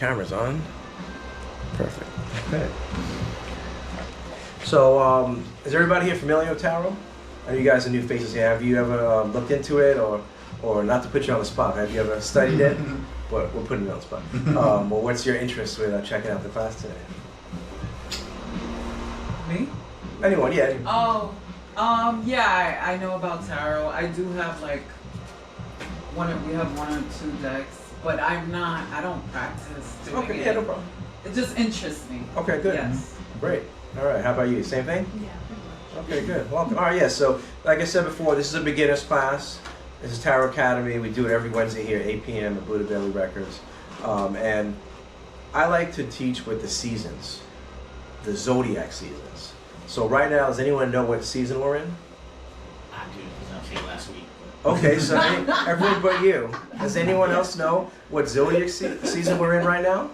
Camera's on. Perfect. Okay. So, is everybody here familiar with tarot? Are you guys are new faces here? Have you ever looked into it, or not to put you on the spot? Have you ever studied it? But we're putting you on the spot. Well, what's your interest with checking out the class today? Me? Anyone? Yeah. Oh, yeah. I know about tarot. I do have like we have one or two decks, but I don't practice doing it. Okay. Yeah, no problem. It just interests me. Okay. Good. Yes. Great. All right. How about you? Same thing? Yeah. Okay, good. Welcome. All right, yeah, so like I said before, this is a beginner's class. This is Tarot Academy. We do it every Wednesday here, 8 p.m. at Buddha Daily Records. And I like to teach with the seasons, the zodiac seasons. So right now, does anyone know what season we're in? I do, because I was here last week. Okay, so everyone but you. Does anyone else know what zodiac season we're in right now?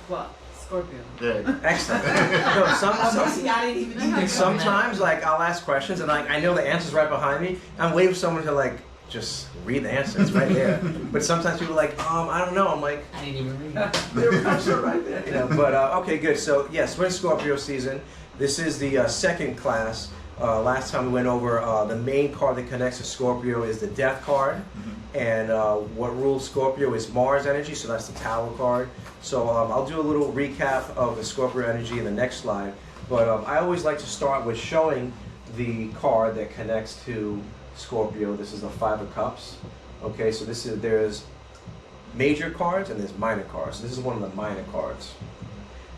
What? Scorpio. Yeah. Excellent. No, See, I didn't even think sometimes, like, I'll ask questions and like I know the answer's right behind me. I'm waiting for someone to like just read the answer. It's right there. But sometimes people are like, I don't know. I'm like, I didn't even read it. they're answer right there. You know. But okay, good. So yes, we're in Scorpio season. This is the second class. Last time we went over the main card that connects to Scorpio is the Death card, and what rules Scorpio is Mars energy. So that's the Tower card. So I'll do a little recap of the Scorpio energy in the next slide. But I always like to start with showing the card that connects to Scorpio. This is the Five of Cups. Okay, so there's major cards and there's minor cards. So this is one of the minor cards.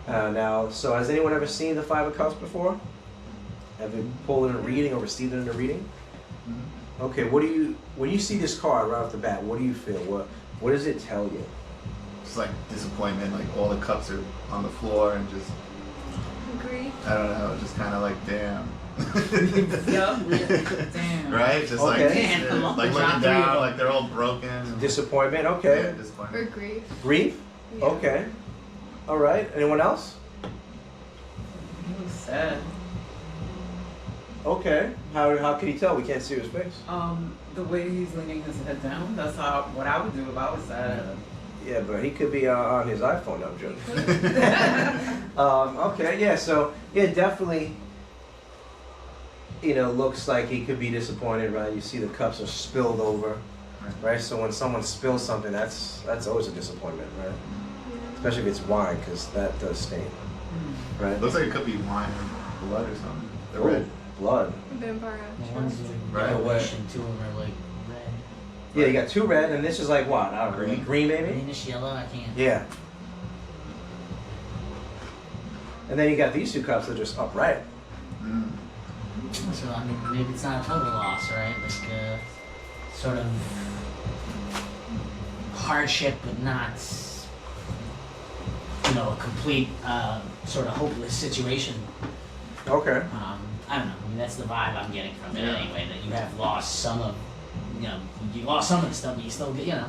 Now, so has anyone ever seen the Five of Cups before? Have you pulled in a reading or received it in a reading? Okay, when you see this card right off the bat, what do you feel? What does it tell you? It's like disappointment, like all the cups are on the floor and just, Agree. I don't know, just kind of like, damn. Yup. Damn. Right? Just Okay. like looking down, like they're all broken. Disappointment, okay. Yeah, disappointment. Or grief. Grief? Yeah. Okay. All right, anyone else? He was sad. Okay. How can you tell? We can't see his face. The way he's leaning his head down. That's what I would do if I was sad. Yeah, but he could be on his iPhone. No, I'm joking. Okay, yeah, so, yeah, definitely, looks like he could be disappointed, right? You see the cups are spilled over, right? So when someone spills something, that's always a disappointment, right? Especially if it's wine, because that does stain, right? Looks like it could be wine or blood or something. They're Oh, red. blood. Vampire. One's Right. yellowish and two of them are like red. Yeah, you got two red, and this is like what? I don't know, green maybe? Greenish yellow, I can't. Yeah. And then you got these two cups that are just upright. Mm. So, I mean, maybe it's not a total loss, right? Like, sort of hardship, but not, a complete, sort of hopeless situation. Okay. I don't know. I mean, that's the vibe I'm getting from it anyway, that you have lost some of, you lost some of the stuff, but you still get, Yeah.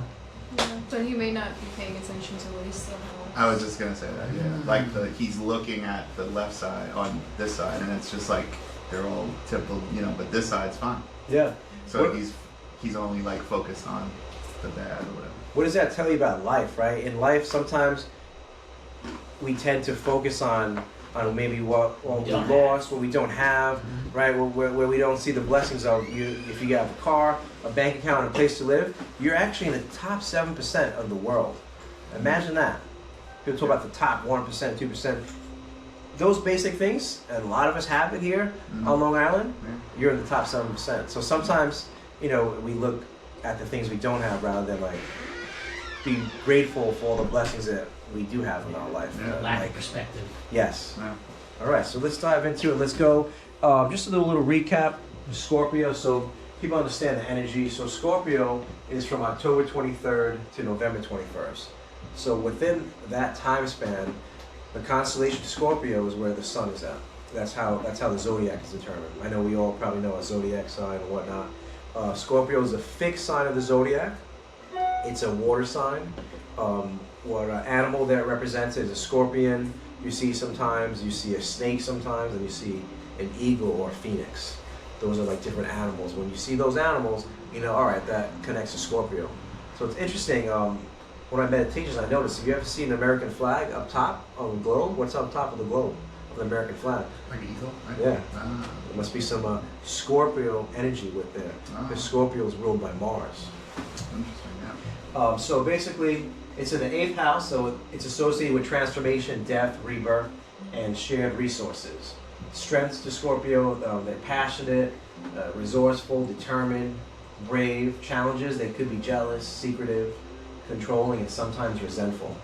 So he may not be paying attention to what he's still has. I was just gonna say that, yeah. Like he's looking at the left side on this side, and it's just like they're all typical, but this side's fine. Yeah. So he's only like focused on the bad or whatever. What does that tell you about life, right? In life, sometimes we tend to focus on maybe what we lost, what we don't have, right? Where we don't see the blessings of you. If you have a car, a bank account, and a place to live, you're actually in the top 7% of the world. Imagine that. People talk about the top 1%, 2%. Those basic things, and a lot of us have it here on Long Island, you're in the top 7%. So sometimes, we look at the things we don't have rather than like be grateful for all the blessings that we do have in our life. lack of perspective. Yes. Yeah. All right, so let's dive into it. Let's go. Just a little recap of Scorpio so people understand the energy. So Scorpio is from October 23rd to November 21st. So within that time span, the constellation of Scorpio is where the sun is at. That's how the zodiac is determined. I know we all probably know a zodiac sign and whatnot. Scorpio is a fixed sign of the zodiac. It's a water sign. What animal that represents it is a scorpion. You see sometimes, you see a snake sometimes, and you see an eagle or a phoenix. Those are like different animals. When you see those animals, all right, that connects to Scorpio. So it's interesting. One one of my meditations, I noticed, have you ever seen the American flag up top on the globe? What's up top of the globe of the American flag? Like an eagle, right? Yeah. Ah. There must be some Scorpio energy with there, because Scorpio is ruled by Mars. Interesting, yeah. So basically, it's in the 8th house, so it's associated with transformation, death, rebirth, and shared resources. Strengths to Scorpio, they're passionate, resourceful, determined, brave. Challenges, they could be jealous, secretive, controlling, and sometimes resentful.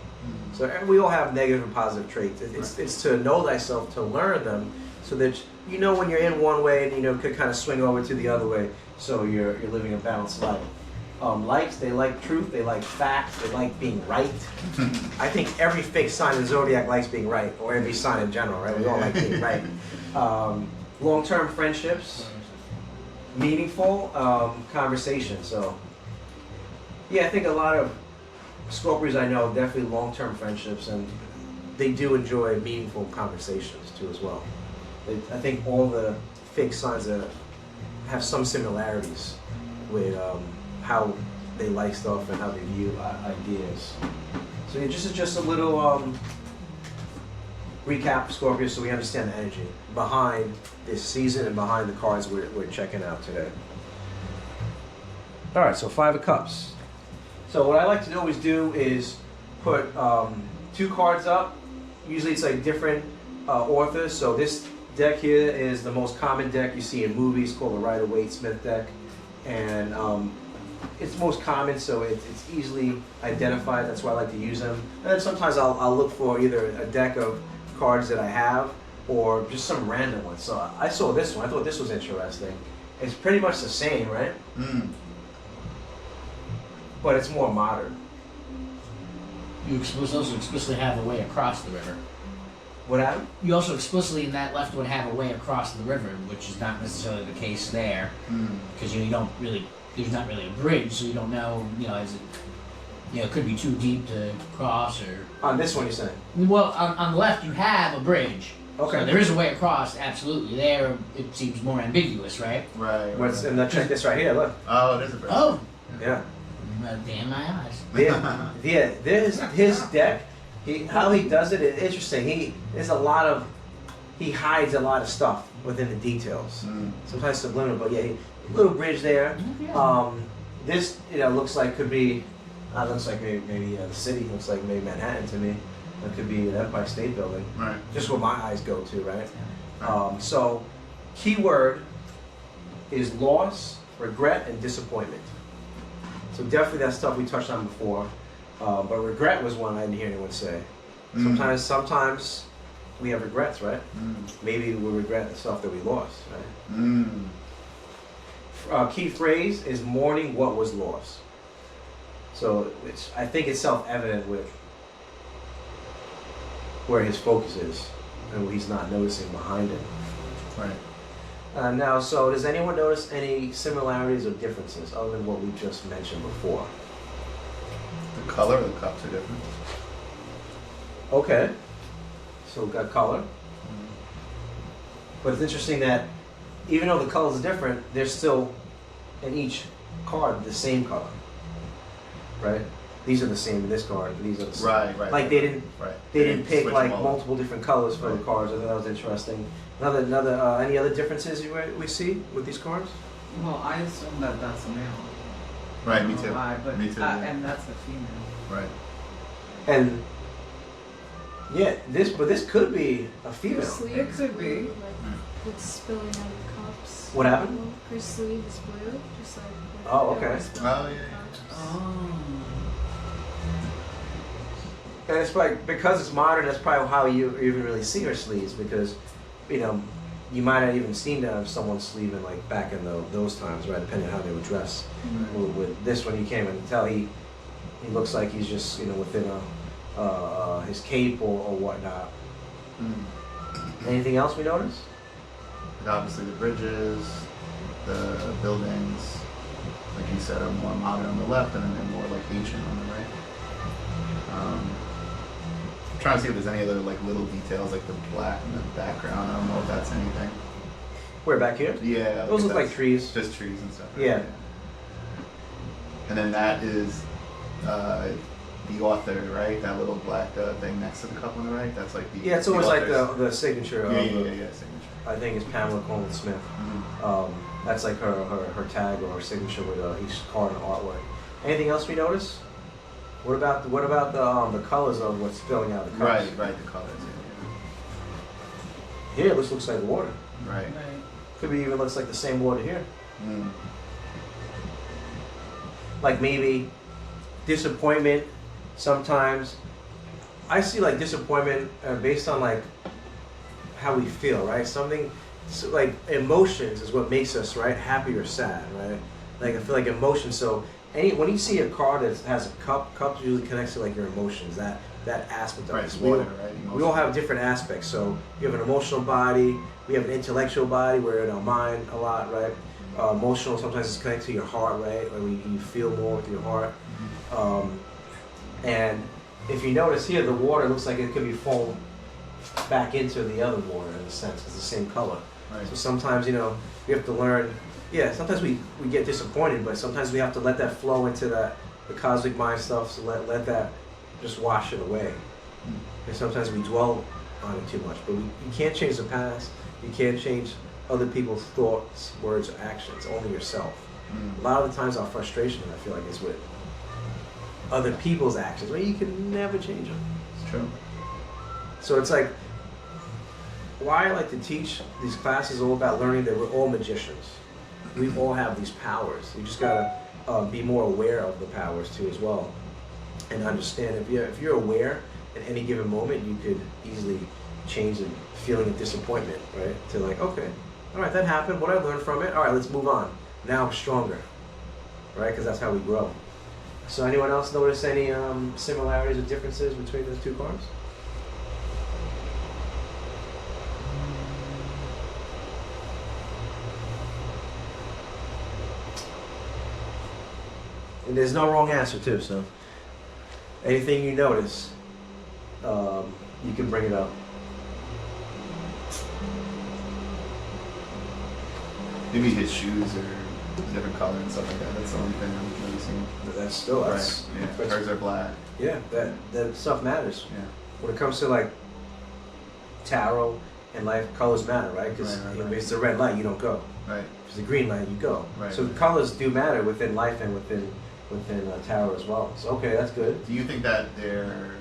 So we all have negative and positive traits. It's to know thyself, to learn them, so that you know when you're in one way and you could kind of swing over to the other way, so you're living a balanced life. Likes, they like truth, they like facts, they like being right. I think every fake sign in the zodiac likes being right, or every sign in general, right? We all like being right. Long-term friendships, meaningful conversation. So, yeah, I think a lot of Scorpios I know definitely long-term friendships, and they do enjoy meaningful conversations too as well. I think all the fake signs have some similarities with how they like stuff and how they view ideas. So yeah, just a little recap of Scorpio, so we understand the energy behind this season and behind the cards we're checking out today. All right, so 5 of Cups. So what I like to always do is put 2 cards up. Usually it's like different authors. So this deck here is the most common deck you see in movies, called the Rider-Waite-Smith deck, and it's most common, so it's easily identified. That's why I like to use them. And then sometimes I'll look for either a deck of cards that I have or just some random ones. So I saw this one. I thought this was interesting. It's pretty much the same, right? But it's more modern. You also explicitly have a way across the river. What happened? You also explicitly in that left one have a way across the river, which is not necessarily the case there, because you don't really. There's not really a bridge, so you don't know. Is it? It could be too deep to cross, or. On this one, you're saying? Well, on the left you have a bridge. Okay. So there is a way across, absolutely. There it seems more ambiguous, right? Right. And check this right here. Look. Oh, it is a bridge. Oh. Yeah. Damn my eyes. Yeah. His deck. How he does it is interesting. He hides a lot of stuff within the details. Sometimes subliminal, but yeah, little bridge there. This looks like could be. Looks like maybe the city. Looks like maybe Manhattan to me. It could be an Empire State Building. Right. Just where my eyes go to, right? So, keyword is loss, regret, and disappointment. So definitely that stuff we touched on before. But regret was one I didn't hear anyone say. Sometimes we have regrets, right? Maybe we regret the stuff that we lost, right? Key phrase is mourning what was lost. So I think it's self-evident with where his focus is and what he's not noticing behind it. Right. Now, so does anyone notice any similarities or differences other than what we just mentioned before? The color of the cups are different. Okay. So we've got color. But it's interesting that even though the colors are different, they're still in each card the same color. Right? These are the same in this card, but these are the same. Right. Like they didn't pick switch like them all. multiple different colors for the cards. I thought that was interesting. Any other differences we see with these cards? Well, I assume that that's a male. Right, I me don't know too. why, but, Me too. Yeah. and that's a female. Right. And yeah, this could be a female. Her sleeve It could be. blue, like it's spilling out of the cups. What happened? Her sleeve is blue, just like. Oh, okay. Oh, yeah. Oh. And it's like because it's modern, that's probably how you even really see her sleeves, because you might not even seen someone's sleeve in like back in those times, right? Depending on how they were dressed. With this one, you can't even tell he looks like he's just within his cape or whatnot. Anything else we noticed? And obviously the bridges, the buildings, like you said, are more modern on the left, and then they're more like ancient on the right. I'm trying to see if there's any other like little details, like the black in the background. I don't know if that's anything. Where, back here? Yeah. Those look like that's trees. Just trees and stuff. Right? Yeah. And then that is the author, right? That little black thing next to the cup on the right. That's like the Yeah, it's the almost like author's- the signature of, yeah, signature. I think it's Pamela Coleman Smith. That's like her tag or her signature with each card and artwork. Anything else we notice? What about the colors of what's filling out the cups? Right, the colors. Here, this looks like water. Yeah. Right. Right. Could be even looks like the same water here. Mm. Like maybe disappointment. Sometimes I see like disappointment based on like how we feel, right? Something so like emotions is what makes us right happy or sad, right? Like I feel like emotions. So when you see a card that has a cup usually connects to like your emotions. That aspect of Right, us. water, right? We all have different aspects. So you have an emotional body, we have an intellectual body, we're in our mind a lot, right? Emotional sometimes it's connected to your heart, right? Like you feel more with your heart. And if you notice here, the water looks like it could be foamed back into the other water in a sense. It's the same color. Right. So sometimes, we have to learn, sometimes we get disappointed, but sometimes we have to let that flow into the cosmic mind stuff, so let that just wash it away. And sometimes we dwell on it too much, but you can't change the past, you can't change other people's thoughts, words, or actions, only yourself. A lot of the times our frustration, I feel like, is with other people's actions, where you can never change them. It's true. So it's like, why I like to teach these classes is all about learning that we're all magicians. We all have these powers. You just gotta be more aware of the powers too as well. And understand if you're aware at any given moment, you could easily change the feeling of disappointment, right? To like, okay, all right, that happened. What I learned from it, all right, let's move on. Now I'm stronger, right? Because that's how we grow. So anyone else notice any similarities or differences between those two cards? And there's no wrong answer too, so anything you notice, you can bring it up. Maybe his shoes are a different color and stuff like that. That's the only thing I'm noticing. But that's still Right. Yeah. Hers are black. yeah, that stuff matters. Yeah. When it comes to like tarot and life, colors matter, right? Because Right. if it's a red light, you don't go. Right. If it's a green light, you go. Right. So the colors do matter within life and within tarot as well. So okay, that's good. Do you think that they're,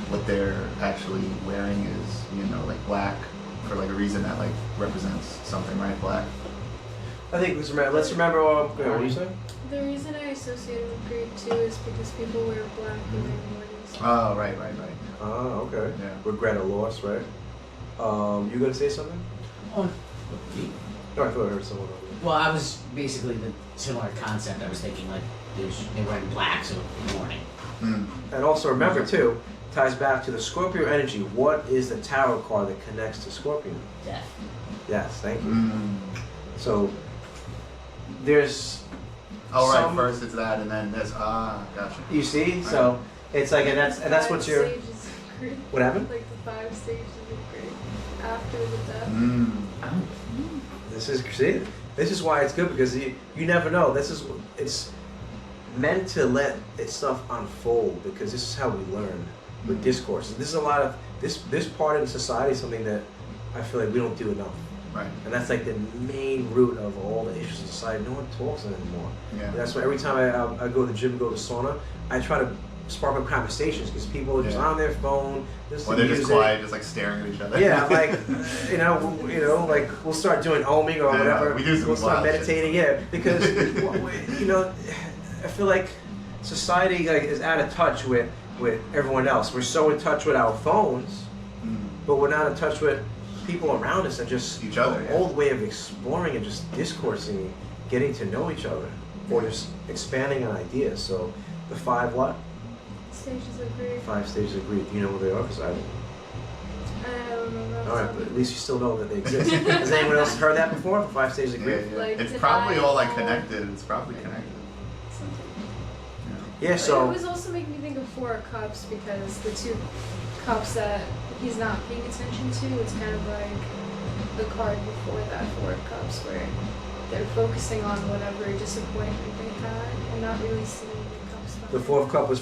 what they're actually wearing is, like black for like a reason that like represents something, right? Black. I think let's remember. What do you say? The reason I associate it with greed too is because people wear black in their mornings. Oh, right. Oh, okay. Yeah. Regret a loss, right? You gonna say something? Oh, No, I thought I heard someone over there. well, I was basically the similar concept. I was thinking like they're wearing black, so in the morning. Mm. And also remember too, ties back to the Scorpio energy. What is the tarot card that connects to Scorpio? Death. Yes, thank you. Mm. So there's Oh, right. some- First it's that, and then this. Gotcha. you see, so it's like, and that's what you're. Five stages of grief. What happened? Like the 5 stages of grief after the death. Mm. Oh. This is why it's good, because you never know. It's meant to let stuff unfold, because this is how we learn with discourse. This is a lot of this part in society is something that I feel like we don't do enough. Right. And that's like the main root of all the issues in society. No one talks anymore. Yeah. And that's why every time I go to the gym, go to sauna, I try to spark up conversations, because people are just Yeah. on their phone, Or listening they're to just music. quiet, just like staring at each other. Yeah, like like we'll start doing oming or Yeah, whatever. we do some We'll start wild shit. meditating, yeah, because I feel like society like is out of touch with everyone else. We're so in touch with our phones, Mm. but we're not in touch with people around us and just Each other, an yeah. old way of exploring and just discoursing, getting to know each other, or just expanding on ideas. So the 5 what? Stages of grief. 5 stages of grief. Do you know what they are? Because I don't. I don't know. All right, but at least you still know that they exist. Has anyone else heard that before? The 5 stages of Yeah, grief? yeah. Like It's to probably die all like all- connected. It's probably connected. Yeah. It So was also making me think of 4 of Cups, because the 2 cups that he's not paying attention to, it's kind of like the card before that 4 of Cups, where they're focusing on whatever disappointment they had and not really seeing the cups. The fourth cup was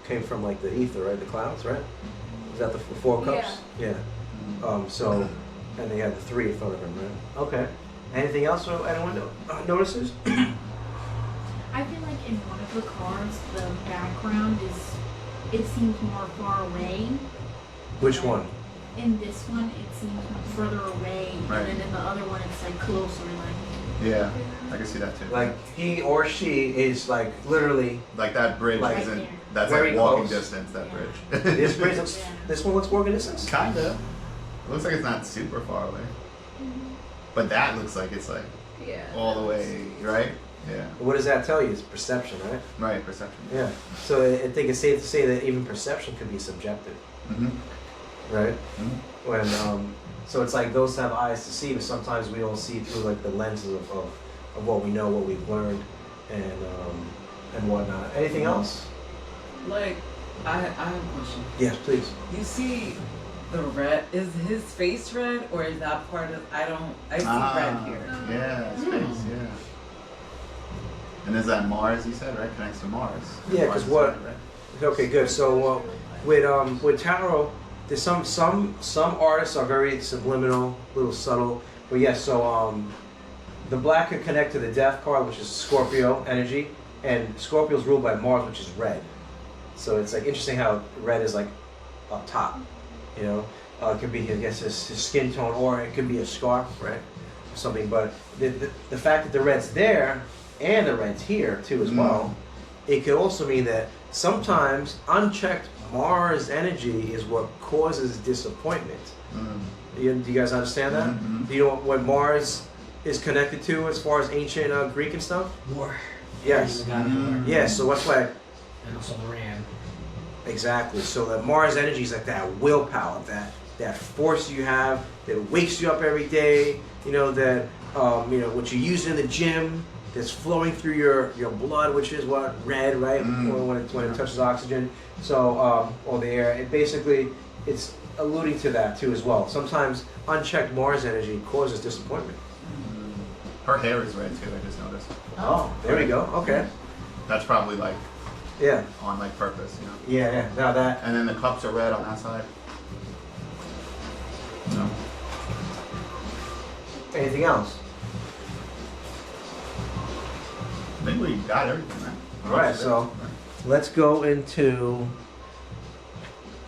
came from like the ether, right? The clouds, right? Is that the four cups? Yeah. So, and they had the 3 in front of them, right? Okay. Anything else anyone notices? I feel like in one of the cards, the background it seems more far away. Which one? In this one, it seems further away, Right. and then in the other one, it's like closer. Like Yeah, I can see that too. Like he or she is like literally. Like that bridge Like- isn't. Right That's Very like walking close. distance. That Yeah. bridge. This bridge looks. Yeah. This one looks walking distance. Kinda. It looks like it's not super far away, but that looks like it's like Yeah. all the way, right? Yeah. What does that tell you? It's perception, right? Right. Perception. Yeah. So I think it's safe to say that even perception can be subjective, Mm-hmm. right? Mm-hmm. When so it's like those have eyes to see, but sometimes we don't see through like the lenses of what we know, what we've learned, and whatnot. Anything else? Like, I have a question. Yes, please. You see the red, is his face red or is that part of, I see red here. Yeah. Space. Yeah. And is that Mars? You said right? Connects to Mars. Yeah, Mars 'cause is what- red, right? Okay, good. So with tarot, there's some artists are very subliminal, little subtle. But yes, so the black can connect to the death card, which is Scorpio energy, and Scorpio's ruled by Mars, which is red. So it's like interesting how red is like up top, you know. It could be, I guess, his skin tone, or it could be a scarf, right, or something. But the fact that the red's there and the red's here too as well, it could also mean that sometimes unchecked Mars energy is what causes disappointment. Do you guys understand that? Mhm. Do you know what Mars is connected to as far as ancient Greek and stuff? War. Yes. The god of war. Yeah, so that's why. And also the ram. Exactly. So that Mars energy is like that willpower, that force you have that wakes you up every day. You know that what you use in the gym that's flowing through your blood, which is what red, right? When it touches oxygen. So or the air. It's alluding to that too as well. Sometimes unchecked Mars energy causes disappointment. Her hair is red too. I just noticed. Oh, there we go. Okay. That's probably like Yeah. on like purpose, you know. Yeah. Now that. And then the cups are red on that side. No. Anything else? I think we got everything, man. All right, so let's go into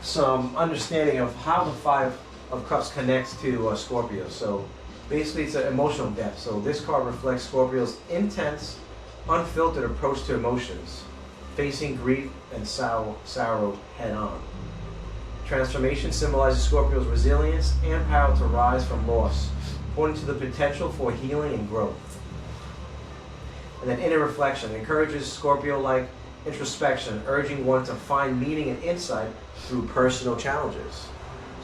some understanding of how the 5 of Cups connects to Scorpio. So basically, it's an emotional depth. So this card reflects Scorpio's intense, unfiltered approach to emotions, facing grief and sorrow head on. Transformation symbolizes Scorpio's resilience and power to rise from loss, pointing to the potential for healing and growth. And then inner reflection encourages Scorpio-like introspection, urging one to find meaning and insight through personal challenges.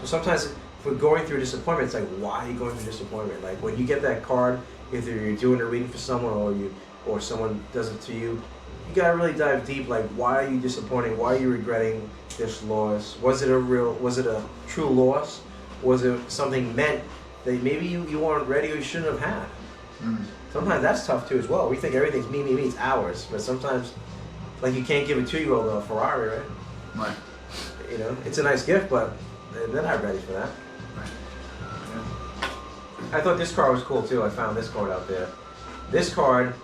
So sometimes if we're going through disappointment, it's like, why are you going through disappointment? Like when you get that card, either you're doing a reading for someone or someone does it to you, you gotta really dive deep. Like, why are you disappointed? Why are you regretting this loss? Was it a true loss? Was it something meant that maybe you weren't ready or you shouldn't have had? Sometimes that's tough too as well. We think everything's me, it's ours. But sometimes, like you can't give a 2-year-old a Ferrari, right? Right. You know, it's a nice gift, but they're not ready for that. Right. I thought this card was cool too. I found this card out there. This card,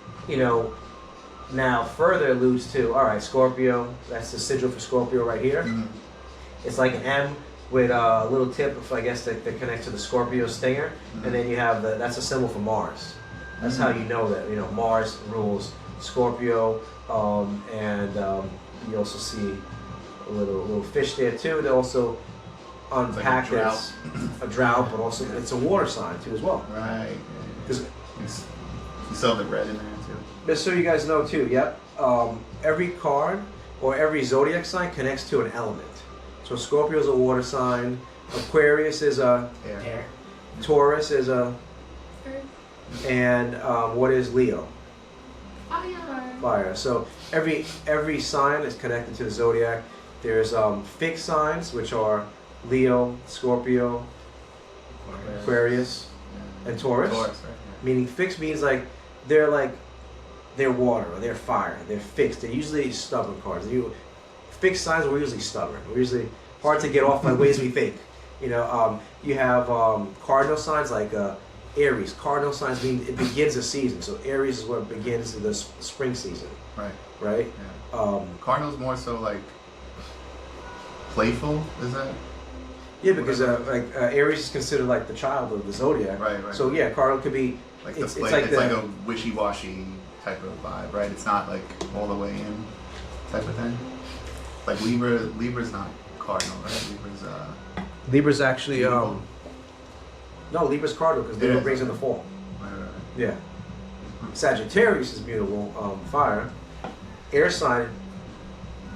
now further alludes to, all right, Scorpio, that's the sigil for Scorpio right here. It's like an M with a little tip, I guess, that connects to the Scorpio stinger. And then you have that's a symbol for Mars. That's how you know that, Mars rules Scorpio. And you also see a little fish there too. They also unpack like it's a drought, but also it's a water sign too as well. Right. Because You saw the red in there too. just so you guys know too, yep. Every card or every zodiac sign connects to an element. So Scorpio is a water sign. Aquarius is a. Yeah. Hair. Taurus is a. And what is Leo? Fire. So every sign is connected to the zodiac. There's fixed signs, which are Leo, Scorpio, Aquarius, and Taurus. Taurus, right? Meaning fixed means like they're like they're water or they're fire. They're fixed. They're usually stubborn cards. Fixed signs are usually stubborn. We're usually hard to get off by ways we think. You know, you have cardinal signs like Aries. Cardinal signs mean it begins a season. So Aries is where it begins the spring season. Right. Right. Yeah. Cardinal's more so like playful. Is that? Yeah, because Aries is considered like the child of the zodiac. Right. Right. So yeah, cardinal could be like it's like a wishy-washy type of vibe, right? It's not like all the way in type of thing. Like Libra's not cardinal, right? Libra's actually Mutable. no, Libra's cardinal because Libra brings in the fall. Right. Yeah. Sagittarius is mutable, fire. Air sign,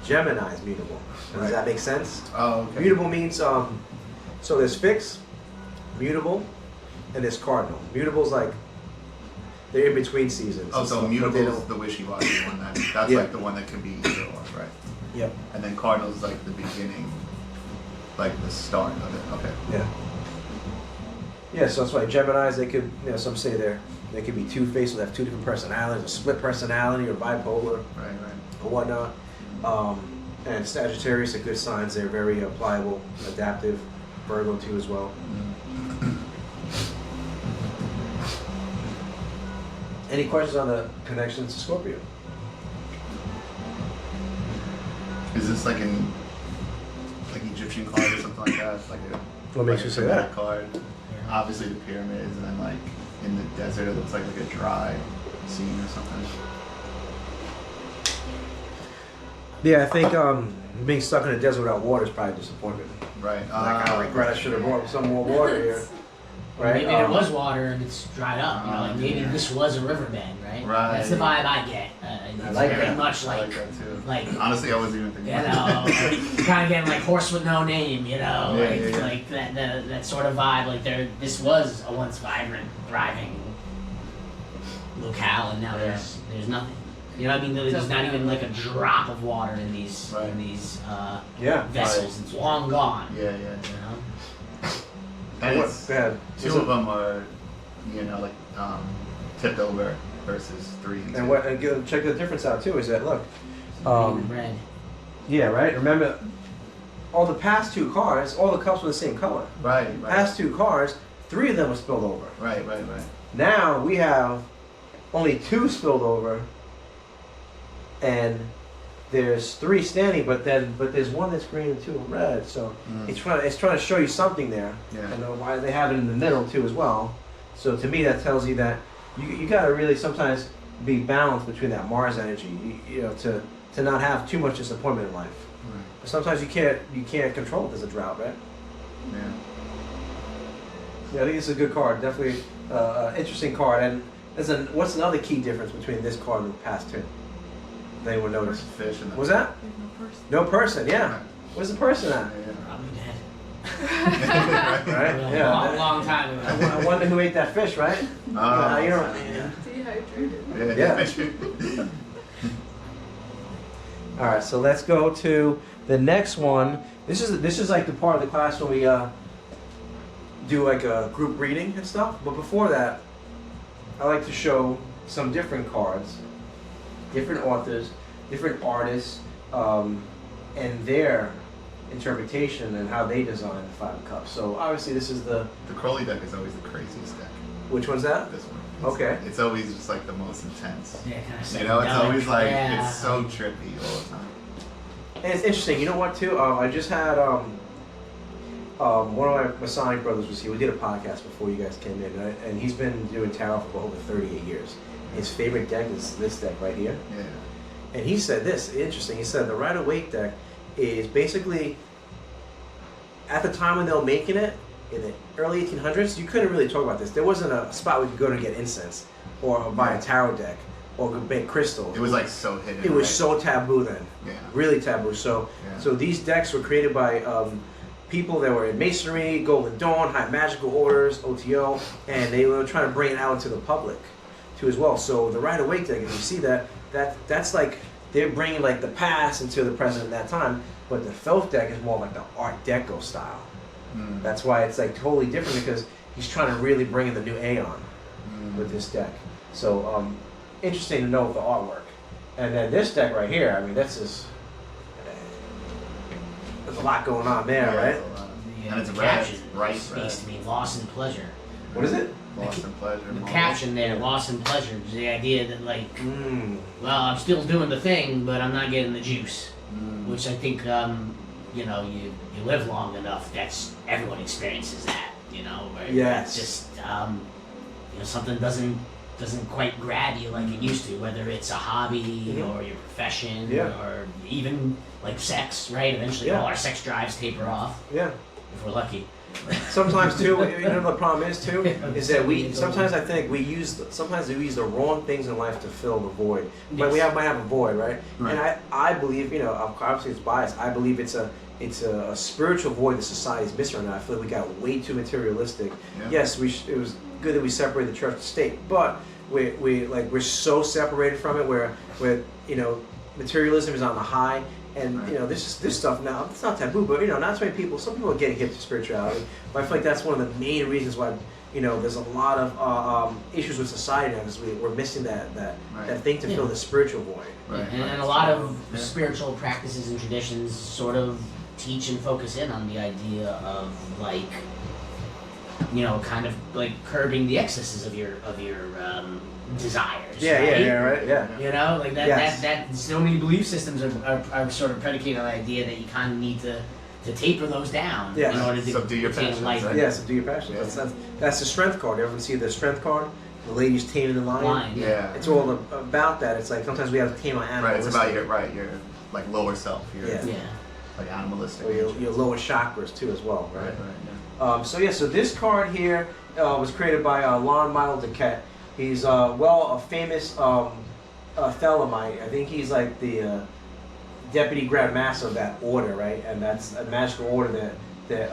Gemini is mutable. Does Right. that make sense? Oh, okay. Mutable means so there's fixed, mutable, and there's cardinal. Mutable's like they're in between seasons. Oh, and so stuff, but they Mutable's don't- the wishy-washy one. That's Yeah. like the one that can be either or, right? Yep. And then Cardinal's like the beginning, like the start of it. Okay. Yeah. Yeah, so that's why Geminis, they could, some say they could be two-faced, they have two different personalities, a split personality or bipolar Right. or whatnot. And Sagittarius are good signs. They're very pliable, adaptive. Virgo too as well. Any questions on the connections to Scorpio? Is this like an Egyptian card or something like that? Like a What makes like you a say that? card? Obviously the pyramids, and then like in the desert it looks like a dry scene or something. Yeah, I think being stuck in a desert without water is probably disappointment. Right. Like, I regret I should have brought some more water here. Right? Maybe there was water and it's dried up. You know, like maybe this was a riverbed, right? Right. That's the vibe I get. It's like very that. much I like, like that too. like Honestly, I wasn't even thinking you about know, kind of getting like horse with no name. You know, Yeah, like that sort of vibe. Like this was a once vibrant, thriving locale, and now there's nothing. You know what I mean? There's not even like a drop of water in these Right. Yeah. vessels. It's long gone. Yeah. You know? And What? it's, Go ahead. two of them are, like tipped over versus 3 and 2. And what? And check the difference out too. Is that look? Green and red. Yeah, right. Remember, all the past two cars, all the cups were the same color. Right. Past two cars, 3 of them were spilled over. Right. Now we have only 2 spilled over, and there's 3 standing. But there's 1 that's green and 2 are red. So it's trying to show you something there. Yeah. And why they have it in the middle too as well. So to me, that tells you that you got to really sometimes be balanced between that Mars energy. To not have too much disappointment in life. Right. Sometimes you can't control it. There's a drought, right? Yeah. Yeah, I think it's a good card. Definitely interesting card. And what's another key difference between this card and the past 2? If anyone noticed? Fish and What's that? There's no person. No person. Yeah. Where's the person at? Probably dead. Right? A Yeah. long time ago. I wonder who ate that fish, right? You don't- Dehydrated. Yeah. All right, so let's go to the next one. This is like the part of the class when we do like a group reading and stuff. But before that, I like to show some different cards, different authors, different artists, and their interpretation and how they design the 5 of Cups. So obviously this is the Crowley deck is always the craziest deck. which one's that? This one. Okay. It's always just like the most intense. Yeah, kind of You know, it's always like yeah. it's so trippy all the time. And it's interesting. You know what, too? I just had one of my Masonic brothers was here. We did a podcast before you guys came in, right? And he's been doing tarot for over 38 years. His favorite deck is this deck right here. Yeah. And he said this, interesting. He said the Rider-Waite deck is basically, at the time when they were making it, in the early 1800s, you couldn't really talk about this. There wasn't a spot where you could go to get incense or buy a tarot deck or go bake crystals. It was like so hidden. It was right? so taboo then. Yeah. Really taboo. So, Yeah. so these decks were created by people that were in Masonry, Golden Dawn, High Magical Orders, OTO, and they were trying to bring it out into the public too as well. So the Rider-Waite deck, if you see that's like they're bringing like the past into the present at that time. But the Thoth deck is more like the Art Deco style. Mm. That's why it's like totally different because he's trying to really bring in the new Aeon Mm. with this deck. So interesting to know the artwork. And then this deck right here, I mean, that's just, there's a lot going on there, Yeah, right? it's a lot. The, And it's the red, caption bright speaks to me, loss and pleasure. What is it? Loss and pleasure. The moment. caption there, loss and pleasure, is the idea that like, Mm. well, I'm still doing the thing, but I'm not getting the juice. Mm. Which I think, you know, you live long enough, that's, everyone experiences that, you know, where Yes. it's just, you know, something doesn't quite grab you like it used to, whether it's a hobby Mhm. or your profession Yeah. or even like sex, right? Eventually Yeah. all our sex drives taper off, Yeah. if we're lucky. Sometimes too, you know, the problem is too, is that sometimes I think we use the wrong things in life to fill the void. But we might have a void, right? Right. And I believe, you know, obviously it's biased. I believe it's a spiritual void that society is missing right now. I feel like we got way too materialistic. Yeah. Yes, it was good that we separated the church and state, but we're so separated from it where you know, materialism is on the high. And you know, this stuff now, it's not taboo, but you know, not so many people. Some people are getting hip to spirituality, but I feel like that's one of the main reasons why, you know, there's a lot of issues with society now because we're missing that thing to fill the spiritual void. Right, and, right. and a lot of Yeah. spiritual practices and traditions sort of teach and focus in on the idea of like, you know, kind of like curbing the excesses of your desires. Right. Yeah. You know, like that, Yes. that so many belief systems are sort of predicated on the idea that you kind of need to taper those down Yes. in order to Subdue your attain passions, life. right? Yeah, so do your passion. Yeah. That's the strength card. Everyone see the strength card? The lady's taming the lion. Line. Yeah. It's all about that. It's like sometimes we have to tame our animal. Right, it's about your like lower self, your Yeah. Yeah. like animalistic. Or nature. your lower chakras too as well, right? Right, yeah. So this card here was created by Lon Milo Duquette. He's a famous Thelemite. I think he's like the deputy grand master of that order, right? And that's a magical order that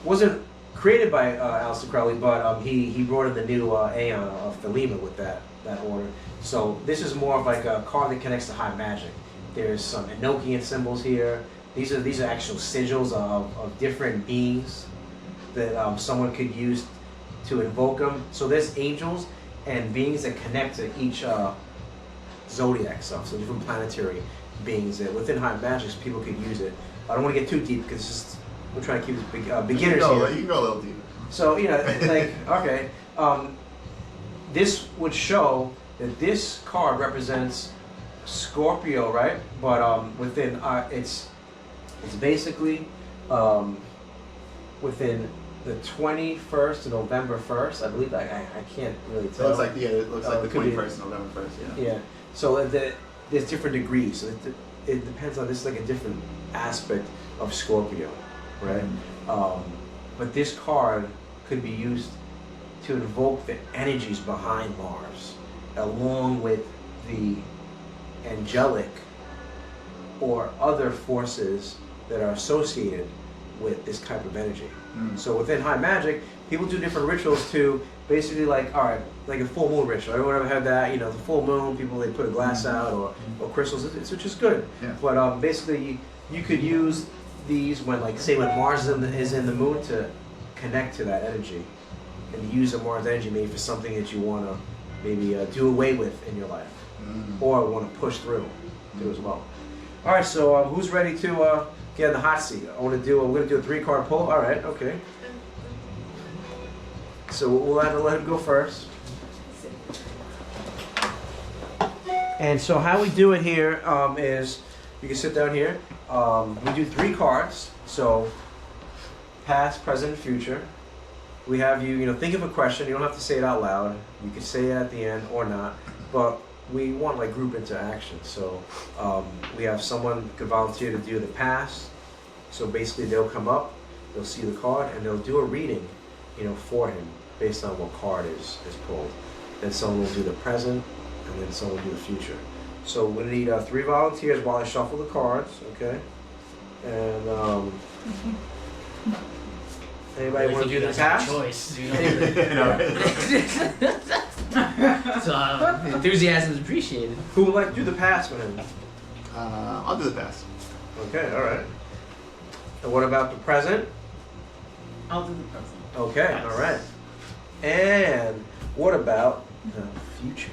wasn't created by Aleister Crowley, but he brought in the new Aeon of Thelema with that order. So this is more of like a card that connects to high magic. There's some Enochian symbols here. These are actual sigils of different beings that someone could use to invoke them. So there's angels and beings that connect to each zodiac stuff. So different planetary beings that within high magics people could use it. I don't want to get too deep because it's just, we're trying to keep this beginners here. You can go a little deeper. So, you know, like, okay, this would show that this card represents Scorpio, right? But within, it's basically within the 21st to November 1st, I believe. I can't really So tell. it looks like it looks like it the could be- 21st, November 1st. Yeah. Yeah. So there's different degrees. So it depends on, this is like a different aspect of Scorpio, right? But this card could be used to invoke the energies behind Mars, along with the angelic or other forces that are associated with this type of energy. So within high magic, people do different rituals to basically, like, all right, like a full moon ritual. Everyone ever had that? You know, the full moon, people, they put a glass out or crystals, which is good. Yeah. But basically, you could use these when, like, say when Mars is in the moon to connect to that energy and use the Mars energy maybe for something that you want to maybe do away with in your life or want to push through as well. All right, so who's ready to get in the hot seat? We're gonna do a 3-card pull. All right, okay. So we'll have to let him go first. And so how we do it here is you can sit down here. We do 3 cards. So past, present, future. We have you think of a question. You don't have to say it out loud. You can say it at the end or not. But we want like group interaction. So we have someone who could volunteer to do the past. So basically they'll come up, they'll see the card, and they'll do a reading, for him based on what card is pulled. Then someone will do the present, and then someone will do the future. So we're gonna need 3 volunteers while I shuffle the cards, okay? And anybody want to do the past? Choice. No. So enthusiasm is appreciated. Who would like to do the past with him? I'll do the pass. Okay, all right. And what about the present? I'll do the present. Okay, all right. And what about The future.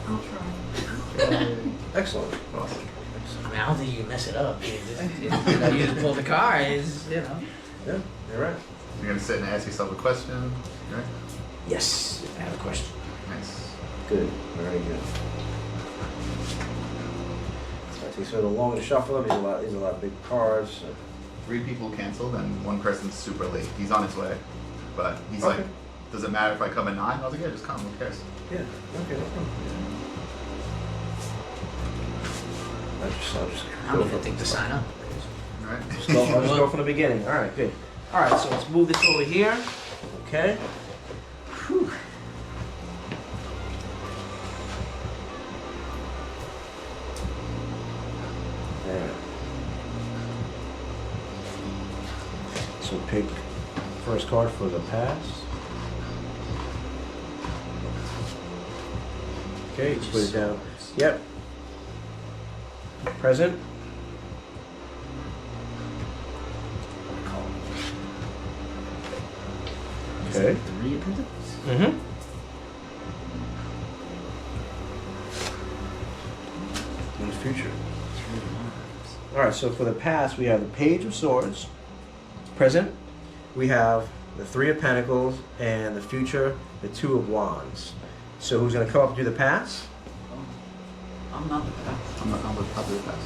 I'll try. Excellent. Awesome. I mean, I don't think you can mess it up. You just pull the cards, Yeah, you're right. You're gonna sit and ask yourself a question, right? Yes, I have a question. Nice. Good. Very good. So it takes a little longer to shuffle them. These are a lot of big cards. So. 3 people canceled and 1 person's super late. He's on his way, but he's Okay. like, does it matter if I come at 9? I was like, yeah, just come. Who cares? Yeah. Okay. No problem. I'll just I don't even think to sign up. All right. I'll just go from the beginning. All right, good. All right, so let's move this over here. Okay. Whew. There. So pick first card for the past. Okay, just put it down. Yep. Present. Okay. 3 of Pentacles? Mm-hmm. In the future. 3 of Wands. All right, so for the past, we have the Page of Swords. Present, we have the 3 of Pentacles, and the future, the 2 of Wands. So who's going to come up and do the pass? I'm not the best. I'm not with other pass.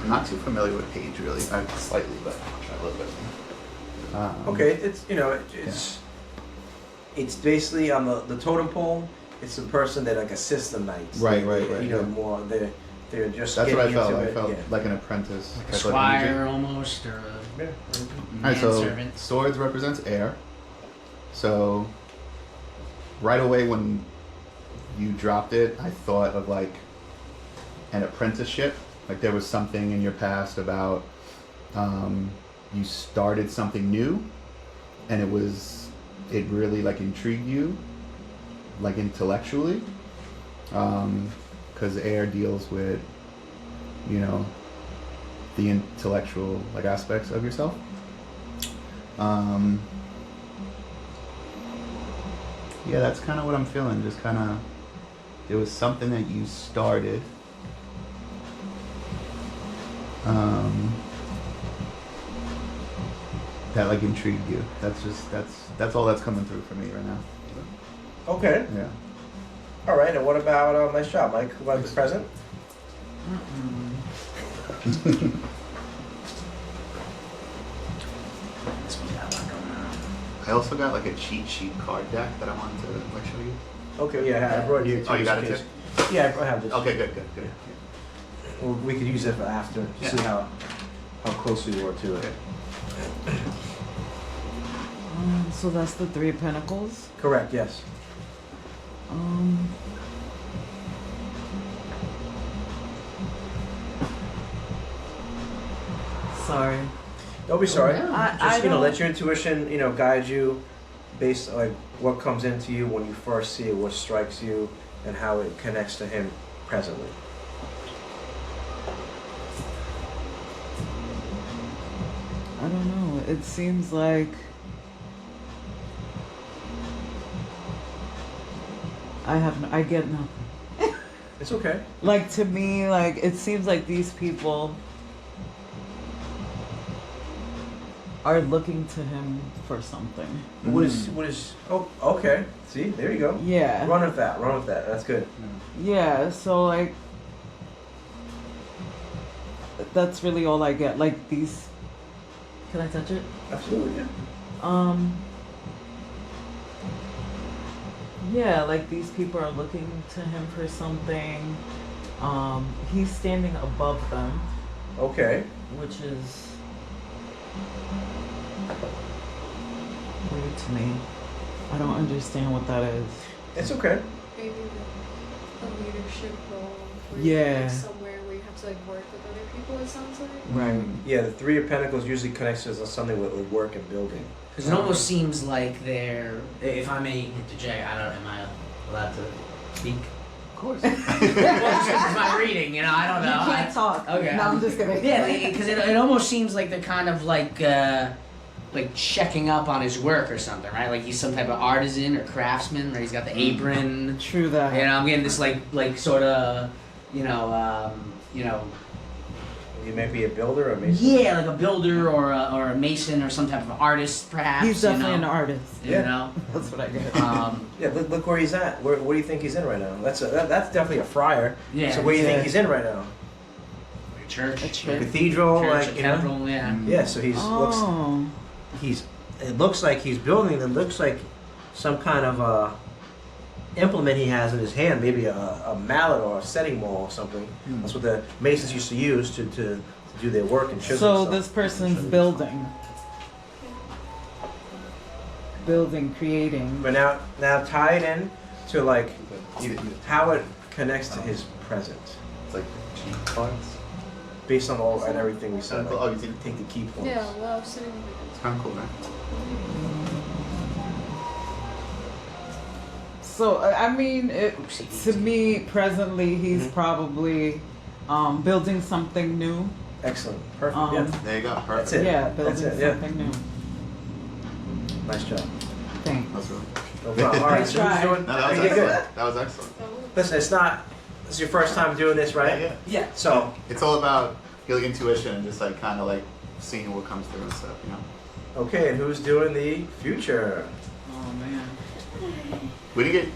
I'm not too familiar with Page really. Slightly, but I'll try a little bit. Okay, it's, you know, it's basically on the totem pole. It's the person that like assists the knights. Right, They- right, they, right, You know, yeah. more they're just That's what I getting felt. into I it. felt Yeah. like an apprentice. Like a type of squire energy. almost, or a Yeah. Alright, so manservant. swords represents air. So right away when you dropped it, I thought of like an apprenticeship. Like there was something in your past about you started something new, and it really like intrigued you, like intellectually, because air deals with, you know, the intellectual like aspects of yourself. Yeah, that's kind of what I'm feeling. Just kind of, there was something that you started. That like intrigued you. That's all that's coming through for me right now. Okay. Yeah. All right. And what about nice job, Mike? What about the present? This one's got a lot going on. I also got like a cheat sheet card deck that I wanted to like show you. Okay. Yeah, I brought it here too. Oh, you got it just too? in case. Yeah, I have this. Okay, good. Well, we could use it for after to Yeah. see how close we were to it. Okay. So that's the 3 of Pentacles. Correct. Yes. Sorry. Don't be sorry. yeah. I Just don't. let your intuition guide you based on like what comes into you when you first see it, what strikes you, and how it connects to him presently. I don't know. It seems like I get nothing. It's okay. Like to me, like it seems like these people are looking to him for something. What is? Oh, okay. See, there you go. Yeah. Run with that. Run with that. That's good. Yeah, so like that's really all I get. Like these Can I touch it? Absolutely. Yeah. Yeah, like these people are looking to him for something. He's standing above them, Okay. which is weird to me. I don't understand what that is. It's okay. Maybe a leadership role. Where Yeah. You're like somewhere where you have to like work with other people. It sounds like. Right. Yeah, the Three of Pentacles usually connects us to something with work and building. Because it almost seems like they're, if I may interject, am I allowed to speak? Of course. Well, it's just my reading, I don't know. You can't talk. Okay. No, I'm just kidding. Yeah, because it almost seems like they're kind of like, like checking up on his work or something, right? Like he's some type of artisan or craftsman, right? He's got the apron. True that. You know, I'm getting this like sort of, you know. You may be a builder or a mason. Yeah, like a builder or a mason or some type of artist, perhaps. He's definitely you an know? artist. You Yeah. know. That's what I get. Yeah, look where he's at. Where do you think he's in right now? That's definitely a friar. Yeah. So where do you think Yeah. he's in right now? A church. A A church. cathedral, Church, like a you know? temple, yeah. Yeah. So he's Oh. it looks like he's building. It looks like some kind of implement he has in his hand, maybe a mallet or a setting maul or something. That's what the masons used to use to do their work and chisel. So stuff. this person's building, creating. But now tie it in to like Eat it. how it connects to his present, It's like cheat cards. based on all and everything we said. Oh, Like, you think take the key points. Yeah, well, I'm sitting it's kind of cool, right? So I mean, to me, presently, he's Mhm. probably building something new. Excellent. Perfect. Um, There you go. Perfect. That's it. Yeah, building That's it, yeah. something new. Nice job. Thanks. That's really. No problem. All right. So who's Try. doing? No, that was you did good. excellent. That was excellent. Listen, it's not. This is your first time doing this, right? Yeah, yeah. Yeah. So It's all about your intuition and just like kind of like seeing what comes through and stuff, you know. okay, and who's doing the future? Oh man. We didn't get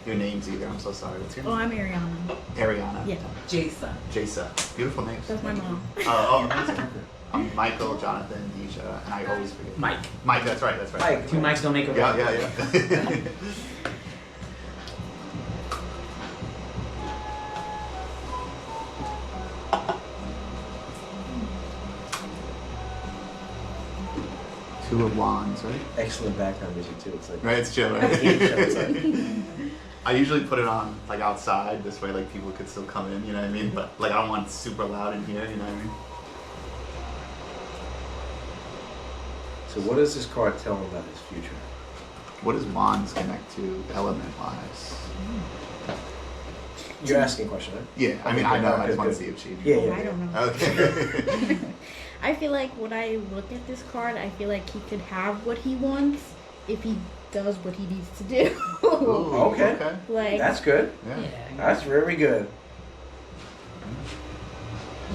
your names either. I'm so sorry. What's your Oh, name? I'm Ariana. Ariana. Yeah, Jason. Jasa. Beautiful names. that's my mom. Oh, amazing. I'm Michael, Jonathan, Deja, and I always forget. Mike. Mike, that's right. That's right. Mike. Two mics don't make a Yeah, yeah, yeah. Two of Wands, right? Excellent background music too. It's like Right, it's chill, It's right? like- I usually put it on like outside, this way like people could still come in, you know what I mean? But like I don't want it super loud in here, you know what I mean? So what does this card tell him about his future? What does Wands connect to element-wise? You're asking a question, right? Yeah, I mean Okay, I know, good, I just want to good. see if she. Yeah, Oh, yeah. I don't know. Okay. I feel like when I look at this card, I feel like he could have what he wants if he does what he needs to do. Ooh, Okay. Like, That's good. Yeah. That's very good.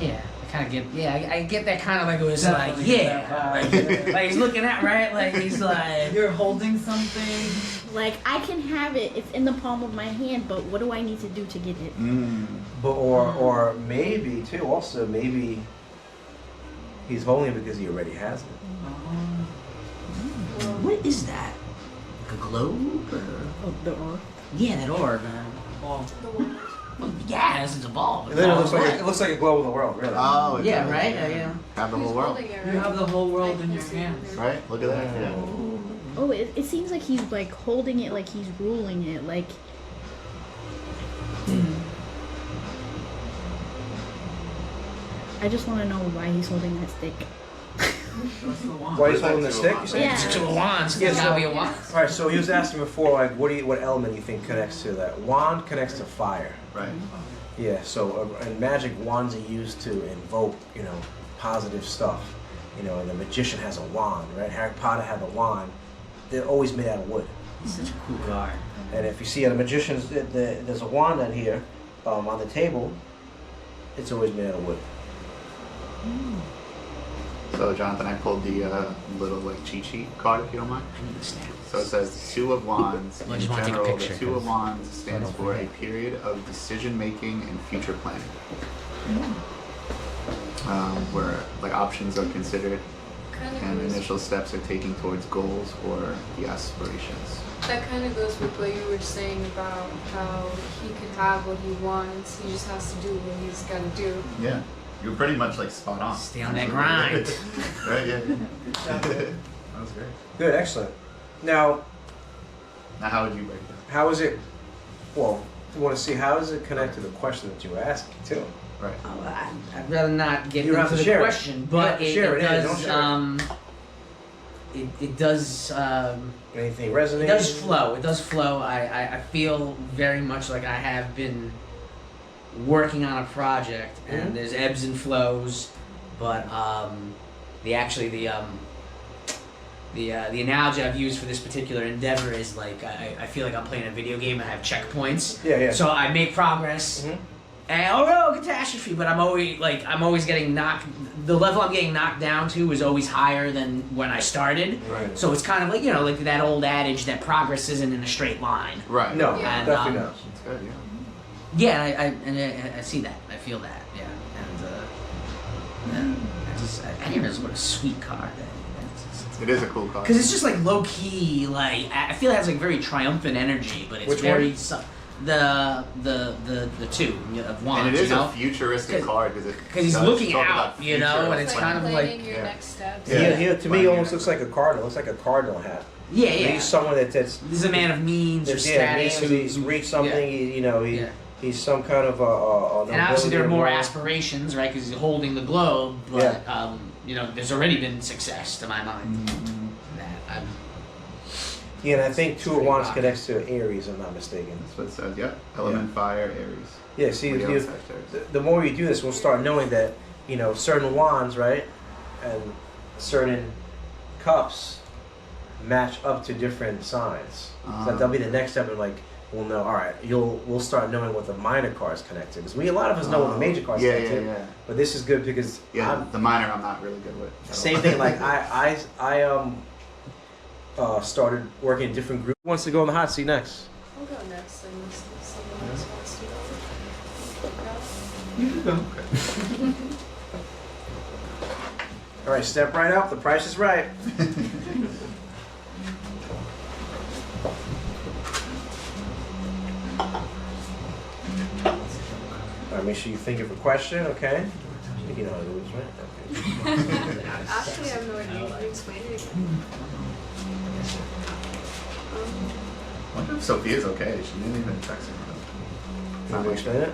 Yeah, I kind of get. Yeah, I get that kind of like it was Definitely like get that yeah, vibe. like he's looking at right, like he's like You're holding something. like I can have it. It's in the palm of my hand, but what do I need to do to get it? Mm. But or maybe too. Also maybe he's holding it because he already has it. what is that? Like a globe or Oh, the earth. yeah, that orb. Well, yeah, this is a ball. It looks like a globe of the world, really. Oh, it's Yeah, a- right. Yeah. Have the whole world, You have the whole world in your hands. right? Look at that. Yeah. Oh, it seems like he's like holding it, like he's ruling it, like. I just want to know why he's holding that stick. That's the one. Why he's holding the stick? You say? Yeah. It's two of wands. Yeah, It's gotta so- be a wand. All right. So he was asking before, like, what element you think connects to that? Wand connects to fire. Right. Yeah. So in magic, wands are used to invoke, positive stuff. And the magician has a wand, right? Harry Potter had a wand. They're always made out of wood. He's such a cool card. And if you see at a magician's, there's a wand out here on the table. It's always made out of wood. So Jonathan, I pulled the little like cheat sheet card, if you don't mind. I need to snap. So it says Two of Wands. I In just wanna take a general, picture, the Two of 'cause Wands stands don't for a forget. period of decision making and future planning, where like options are considered Kind and of goes, initial steps are taken towards goals or the aspirations. that kind of goes with what you were saying about how he could have what he wants. He just has to do what he's got to do. Yeah, you're pretty much like spot on. Stay on that grind. Right? Yeah. That was great. Good, excellent. Now, Now, how would you break it? how is it? Well, you want to see how does it connect to the question that you were asking too? Right. I'd rather not get You don't have into to the share it. question, You don't but have to it, share it it, yeah, does. don't It does. Anything resonate? It does flow. It does flow. I feel very much like I have been working on a project, and Mhm. there's ebbs and flows, but the the analogy I've used for this particular endeavor is like I feel like I'm playing a video game and I have checkpoints. Yeah. So I make progress. Mhm. And oh no, catastrophe! But I'm always getting knocked. The level I'm getting knocked down to is always higher than when I started. Right. So it's kind of like like that old adage that progress isn't in a straight line. Right. No, Yeah. definitely not. It's good, yeah. Yeah, I see that. I feel that. Yeah, and I didn't realize what a sweet card that is. It is a cool card. Because it's just like low key. Like I feel it has like very triumphant energy, but it's Which very one? the two of wands. And it is you know? a futuristic card Because he's looking out, and it's It's kind of planning like your yeah. next steps. Yeah, he to me almost looks like a cardinal. Looks like a cardinal hat. yeah. He's someone that's This is a man of means or status. he's reached something. Yeah. He's some kind of And obviously there are more nobility. aspirations, right? Because he's holding the globe, but there's already been success to my mind. That Yeah, and I think Two of Pretty Wands rocky. connects to Aries, if I'm not mistaken. That's what it says, yep. Element fire, Aries. Yeah, see, Leo, you, Sagittarius. the more you do this, we'll start knowing that, certain wands, right, and certain cups match up to different signs. So that'll be the next step, and we'll know. All right, we'll start knowing what the minor cards connect to, because a lot of us know what the major cards connect to. Yeah. But this is good because The minor I'm not really good with. same thing. Like I started working in different groups. Who wants to go in the hot seat next? I'll go next unless someone else wants to go. You can go. All right, step right up. The price is right. All right, make sure you think of a question, okay? I think you know how to do this, right? Okay. Actually, I have no idea. Can you explain it again? I wonder if Sophia's okay. She didn't even text me. You want me to explain it?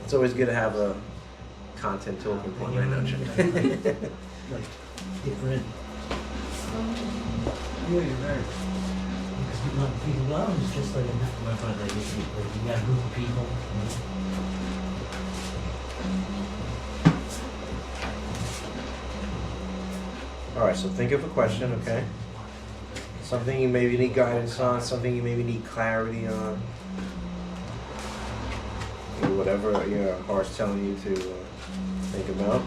It's always good to have a content token thing right now, different. Yeah, you're right. Because not people love is just like you got a group of people. All right, so think of a question, okay? Something you maybe need guidance on, something you maybe need clarity on. Or whatever your heart's telling you to think about.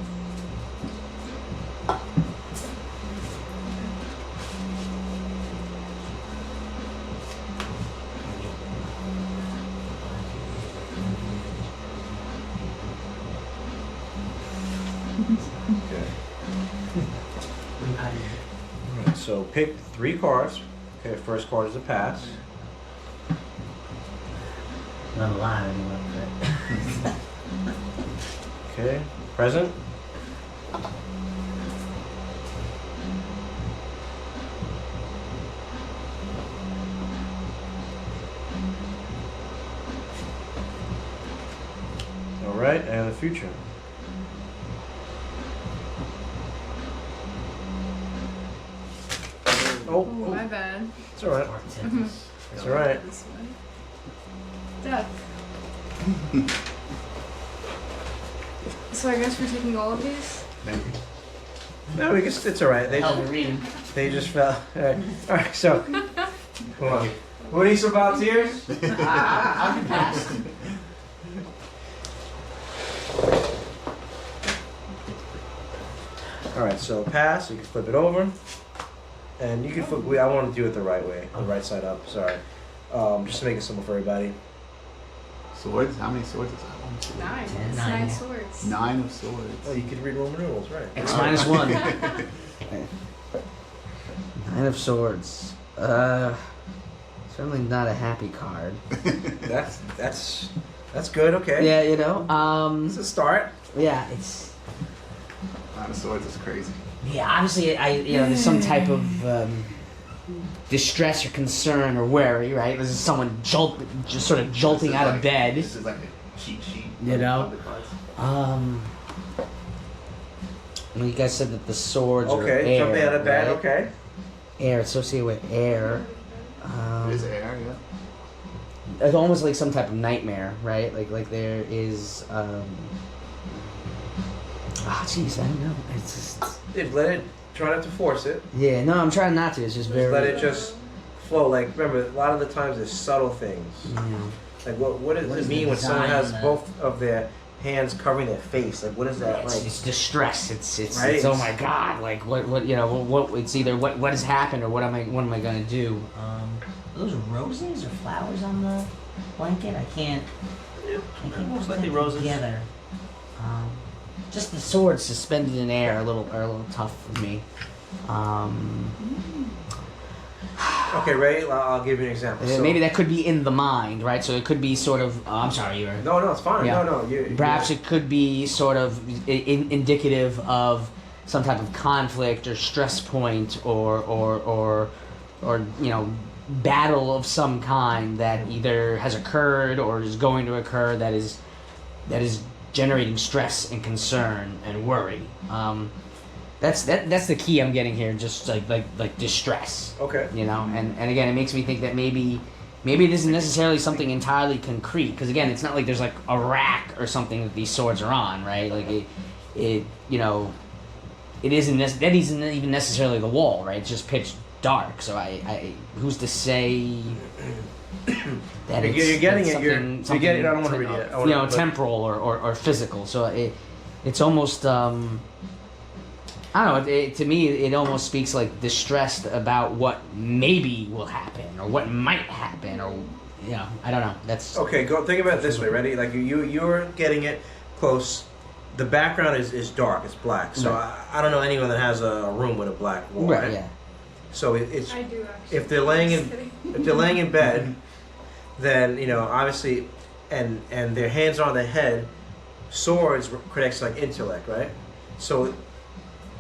Okay. Alright, so pick 3 cards. Okay, first card is a pass. Not alive anymore, right? Okay, present. Alright, and the future. Oh, my bad. It's alright. It's alright. This one. Death. So I guess we're taking all of these? Maybe. No, it's alright. Hell of a reading. They just fell. Alright, so. Come on. What are these about tears? I can pass. Alright, so pass. You can flip it over. And you can flip. I want to do it the right way. The right side up. Sorry. Just to make it simple for everybody. Swords? How many swords is that? 1, 2, 9. Ten. It's 9 swords. 9 of swords. Oh, you could read Roman numerals, right? X minus 1. Nine of Swords. Certainly not a happy card. That's good. Okay. Yeah, It's a start. yeah, it's 9 of swords is crazy. yeah. Obviously, there's some type of distress or concern or worry, right? This is someone just sort of jolting This is out like- of bed. This is like a cheat sheet. You know? of the cards. Well, you guys said that the swords are Okay. air, Jumping out of bed. right? Okay. Air associated with air. It is air, yeah. It's almost like some type of nightmare, right? Like there is. Jeez, I don't know. It's just. Let it try not to force it. Yeah, no, I'm trying not to. It's just very. Let it just flow. Like, remember, a lot of the times there's subtle things. Like, what does What it is mean the when someone design has on that? both of their hands covering their face? Like, what is that It's, like? it's distress. It's Right? oh my god! Like what you know what it's either what has happened or what am I gonna do? Are those roses or flowers on the blanket? I can't Most put likely them roses. together. Just the sword suspended in air are a little tough for me. Okay, ready? I'll give you an example. So, Maybe that could be in the mind, right? So it could be sort of. I'm sorry, you were. No, it's fine. Yeah. No. Perhaps it could be sort of indicative of some type of conflict or stress point or you know battle of some kind that either has occurred or is going to occur that is generating stress and concern and worry. That's the key I'm getting here. Just like distress. Okay. You know, and again, it makes me think that maybe it isn't necessarily something entirely concrete, because again, it's not like there's like a rack or something that these swords are on, right? Like it you know, that isn't even necessarily the wall, right? It's just pitch dark. So I who's to say that You're getting it. something, You're getting it. I don't want to read it. I you know, temporal or physical. So it's almost I don't know. To me, it almost speaks like distressed about what maybe will happen or what might happen, or you know, I don't know. That's Okay, go think about it this way. Ready? Like you're getting it close. The background is dark. It's black. So Right. I don't know anyone that has a room with a black wall. right. Yeah. So it's I do actually. if they're laying Just in kidding. if they're laying in bed, then you know obviously, and their hands are on their head. Swords connects like intellect, right? So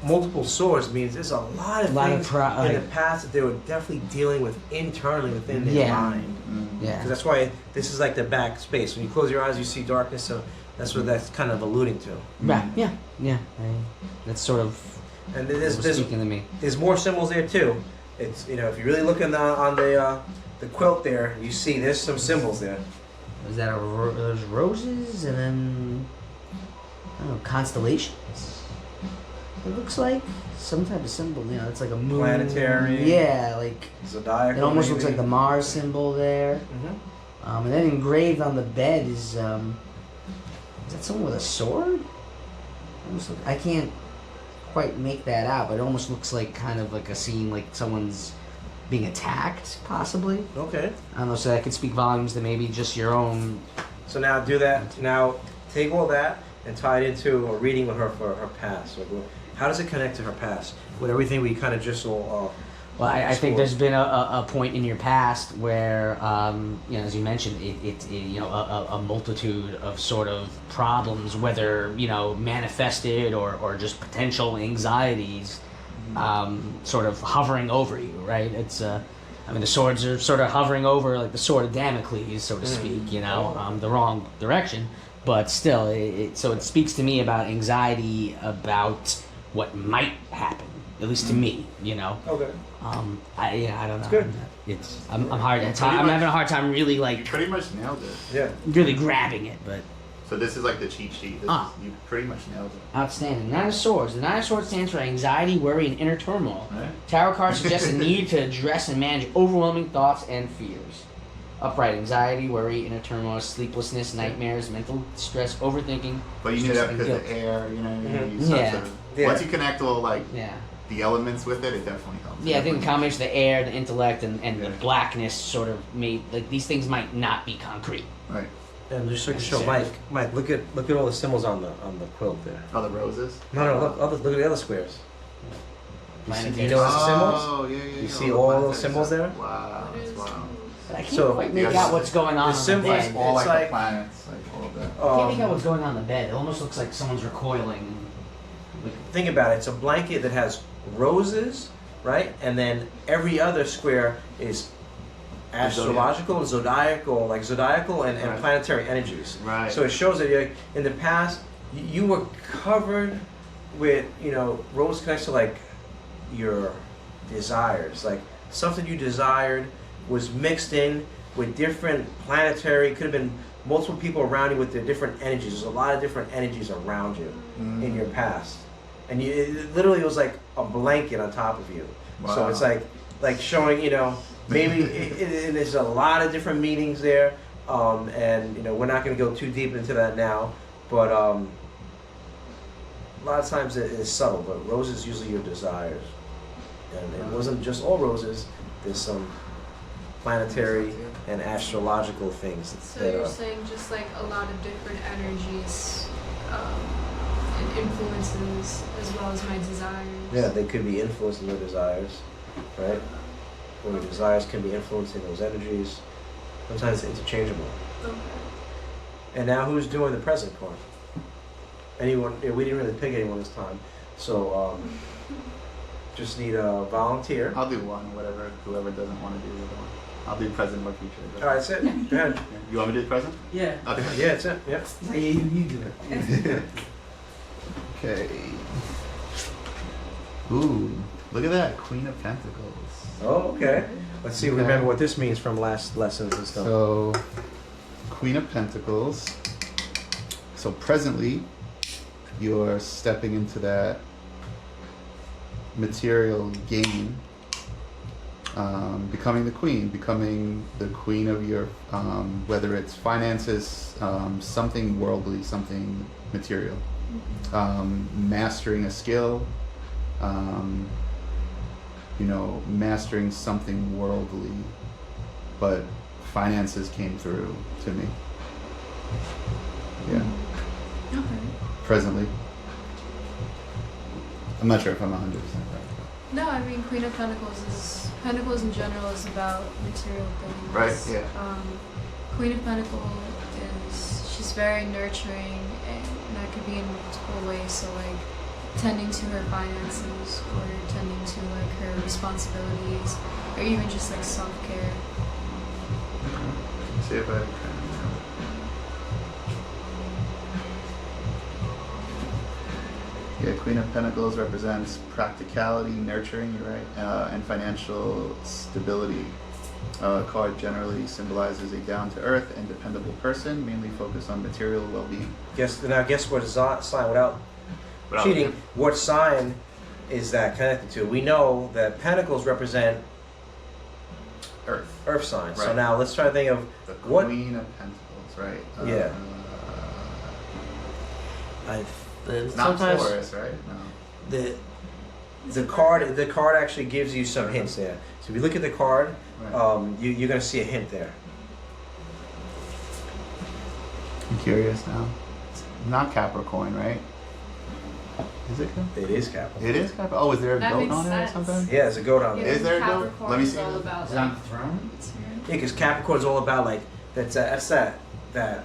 multiple swords means there's a lot of things in the past that they were definitely dealing with internally within their Yeah. mind. Yeah. Because that's why this is like the back space. When you close your eyes, you see darkness. So that's what that's kind of alluding to. Right. Yeah. Yeah. That's sort of And what was speaking to me. there's more symbols there too. It's if you really look on the quilt there, you see there's some symbols there. Was that there's roses and then I don't know, constellations? It looks like some type of symbol. You know, it's like a moon. Planetary. Yeah, like Zodiacal. it almost looks maybe. like the Mars symbol there. Mhm. And then engraved on the bed is that someone with a sword? I can't quite make that out, but it almost looks like kind of like a scene like someone's being attacked, possibly. Okay. I don't know, so that could speak volumes to maybe just your own. So now do that. Now take all that and tie it into a reading with her for her past. Like, how does it connect to her past with everything we kind of just all? Well, I think explored? there's been a point in your past where, you know, as you mentioned, it you know, a multitude of sort of problems, whether, you know, manifested or just potential anxieties, sort of hovering over you, right? It's, I mean, the swords are sort of hovering over, like the sword of Damocles, so to speak, you know, the wrong direction. But still, so it speaks to me about anxiety about what might happen, at least to me, you know. Okay. I don't know. Good. I'm having a hard time really You like pretty much nailed it. Yeah. really grabbing it, but So this is like the cheat sheet. You pretty much nailed it. outstanding. Nine of Swords. The Nine of Swords stands for anxiety, worry, and inner turmoil. Right. Tarot card suggests a need to address and manage overwhelming thoughts and fears. Upright anxiety, worry, inner turmoil, sleeplessness, nightmares, mental stress, overthinking. But you knew stress, that and because guilt. the air, you know, Mhm. you start Yeah. to, Yeah. once you connect all like Yeah. the elements with it, it definitely helps. Yeah, I think the combination of the air, the intellect, and the Yeah. blackness sort of made like these things might not be concrete. Right. And just to show Mike, look at all the symbols on the quilt there. Oh, the roses. No, look at the other squares. You Planetary. know those symbols? Oh, yeah. You see the all planetary those symbols there? Wow, What that's is wow. But I can't So, quite make yes. out what's going on The the symbols- bed. All It's like like- the planets, like all of that. I can't make out what's going on in the bed. It almost looks like someone's recoiling. Think about it. It's a blanket that has roses, right? And then every other square is astrological, zodiacal and Right. planetary energies. Right. So it shows that like, in the past, you were covered with, rose connects to like your desires. Like something you desired was mixed in with different planetary, could have been multiple people around you with their different energies. There's a lot of different energies around you in your past. and it literally was like a blanket on top of you. Wow. So it's like showing, you know, maybe there's a lot of different meanings there, and you know, we're not going to go too deep into that now, but a lot of times it is subtle. But roses usually your desires, and it wasn't just all roses. There's some planetary and astrological things. So that you're saying just like a lot of different energies and influences as well as my desires. Yeah, they could be influencing your desires, right? Or your desires can be influencing those energies. Sometimes it's interchangeable. Okay. And now who's doing the present card? Anyone? Yeah, we didn't really pick anyone this time. So just need a volunteer. I'll do one, whoever doesn't want to do the other one. I'll do present or future. All right, that's it. Go ahead. You want me to do the present? Yeah. Okay. Yeah, that's it. Yeah. Yeah, you do it. Okay. Ooh, look at that, Queen of Pentacles. Oh, okay. Let's see. Okay. Remember what this means from last lessons and stuff. So, Queen of Pentacles. So presently, you're stepping into that material gain, becoming the queen of your, whether it's finances, something worldly, something material, mastering a skill, you know, mastering something worldly, but finances came through to me. Yeah. Okay. Presently. I'm not sure if I'm 100% right. No, I mean Pentacles in general is about material things. Right, yeah. Queen of Pentacles she's very nurturing, and that could be in multiple ways. So like tending to her finances, or tending to like her responsibilities, or even just like self-care. See if I can. Yeah, Queen of Pentacles represents practicality, nurturing, you're right, and financial stability. Card generally symbolizes a down-to-earth and dependable person, mainly focused on material well-being. Guess what sign without cheating? What sign is that connected to? We know that Pentacles represent Earth. Earth signs. So Right. now let's try to think of The what. Queen of Pentacles, right? Yeah. It's not Sometimes Taurus, right? No. the card actually gives you some hints there. So if you look at the card, Right. you're gonna see a hint there. I'm curious now. It's not Capricorn, right? Is it Capricorn? It is Capricorn. It is Capricorn. Oh, is there a That goat makes on it or sense. something? Yeah, there's a goat on Yeah, there. Is there a goat? Capricorn Let me is see. all about Is it on the throne? Yeah, because Capricorn's all about like that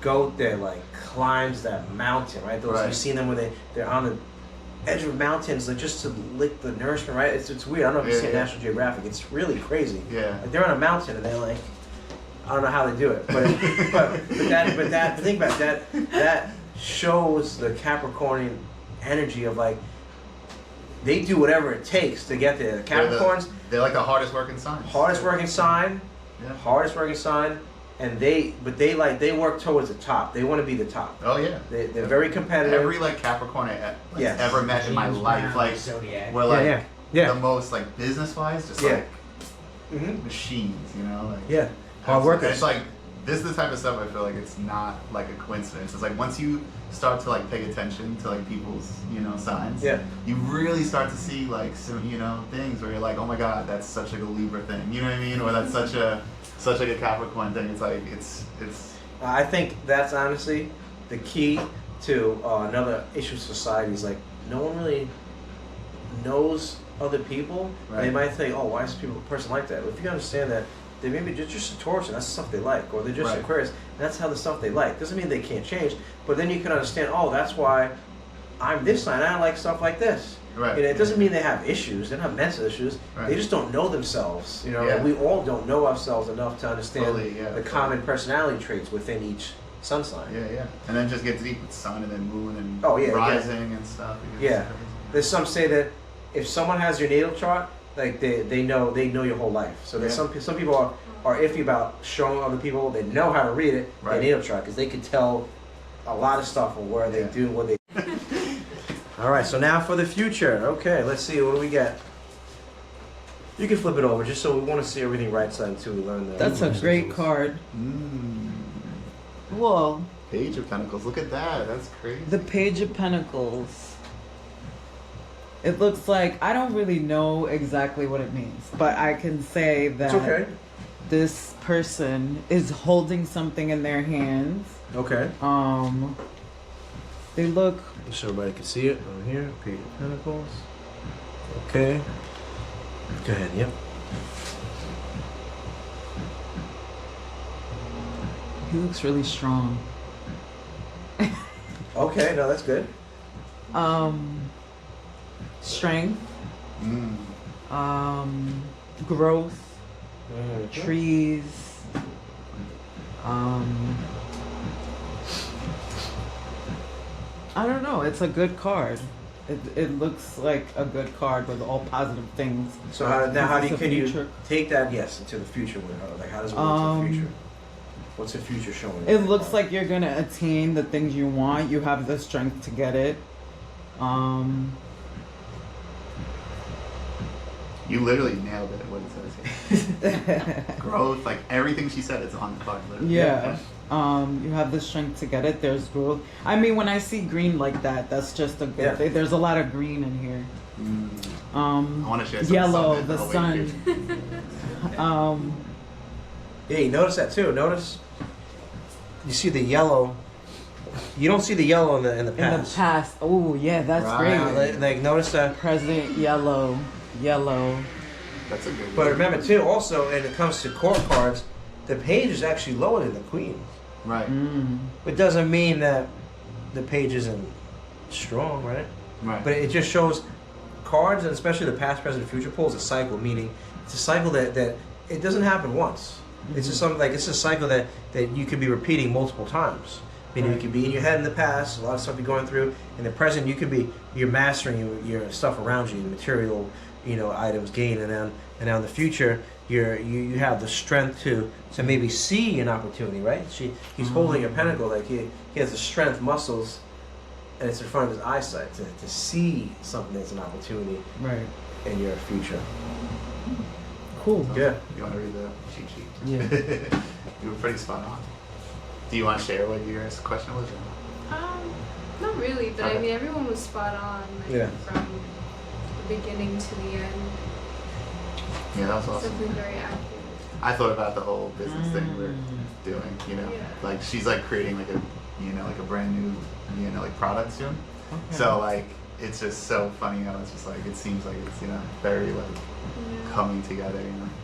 goat that like climbs that mountain, right? Those Right. you've seen them when they're on the edge of mountains, like just to lick the nourishment, right? It's weird. I don't know if you've seen Yeah. National Geographic. It's really crazy. Yeah. Like they're on a mountain and they're like, I don't know how they do it, but but think about that shows the Capricornian energy of like they do whatever it takes to get there. The Capricorns, They're like the hardest working signs. hardest working sign, and they work towards the top. They want to be the top. Oh yeah. They're very competitive. Every like Capricorn Yes. ever met in my James life, Brown, like Zodiac. were like Yeah. the most like business wise, just Yeah. like Mhm. machines, you know? Like, Yeah. Hard workers. It's like this is the type of stuff I feel like it's not like a coincidence. It's like once you start to like pay attention to like people's, you know, signs, Yeah. you really start to see like some, you know, things where you're like, oh my god, that's such like a Libra thing, you know what I mean? Or that's such like a Capricorn thing. It's like it's I think that's honestly the key to another issue of society is like no one really knows other people. Right. They might think, oh, why is a person like that? But if you understand that they maybe just a Taurus and that's the stuff they like, or they're just Right. Aquarius and that's how the stuff they like. Doesn't mean they can't change, but then you can understand, oh, that's why I'm this sign. I like stuff like this. right. You know, it doesn't mean they have issues. They don't have mental issues. Right. They just don't know themselves. You know, Yeah. and we all don't know ourselves enough to understand Fully, yeah, the fully. common personality traits within each sun sign. Yeah, and then just get deep with sun and then moon and Oh, yeah, rising and stuff. because Yeah. it's crazy. There's some say that if someone has your natal chart, like they know your whole life. So there's Yeah. some people are iffy about showing other people they know how to read it Right. their natal chart because they can tell a lot of stuff on where they Yeah. do what they. All right, so now for the future. Okay, let's see, what do we get? You can flip it over just so we want to see everything right side until we learn that. That's a great card. Well, Page of Pentacles. Look at that. That's crazy. the Page of Pentacles. It looks like, I don't really know exactly what it means, but I can say that It's okay. this person is holding something in their hands. Okay. They look, So everybody can see it over here. Page of Pentacles. Okay. Go ahead, yep. he looks really strong. Okay, no, that's good. Strength, Mm. growth, Mhm. trees, I don't know, it's a good card. It looks like a good card with all positive things. So how do you, Is this a can you future? take that, yes, into the future with her? Like, how does it work into the future? What's the future showing? It looks like you're gonna attain the things you want. You have the strength to get it. You literally nailed it. What it says here. Growth, like everything she said, it's on the card. Literally. Yeah. You have the strength to get it. There's growth. I mean, when I see green like that, that's just a good Yeah. thing. There's a lot of green in here. I want to share some Yellow, sun. the Oh, wait, sun. Yeah, you notice that too. Notice you see the yellow. You don't see the yellow in the In the past. past. Oh, yeah, that's Right. Like, notice that. Present, yellow. That's a good. But remember too, also when it comes to court cards, the page is actually lower than the queen. Right. It doesn't mean that the page isn't strong, right? Right. But it just shows cards, and especially the past, present, future pull is a cycle. Meaning, it's a cycle that it doesn't happen once. It's just something like it's a cycle that you could be repeating multiple times. Meaning, you could be in your head in the past, a lot of stuff you're going through. In the present, you're mastering your stuff around you, material, items gained, and now in the future, you have the strength to maybe see an opportunity, right? He's holding a pentacle, like he has the strength muscles, and it's in front of his eyesight to see something that's an opportunity Right. in your future. Cool. Yeah. You want to read the cheat sheet? Yeah. You were pretty spot on. Do you want to share what your question was? Not really, but Okay. I mean, everyone was spot on, like, Yeah. from the beginning to the end. Yeah, that was It's awesome. definitely very accurate. I thought about the whole business thing we're doing. Yeah. Like she's like creating like a brand new like product soon. Okay. So like it's just so funny how it's just like it seems like it's very like Yeah. coming together.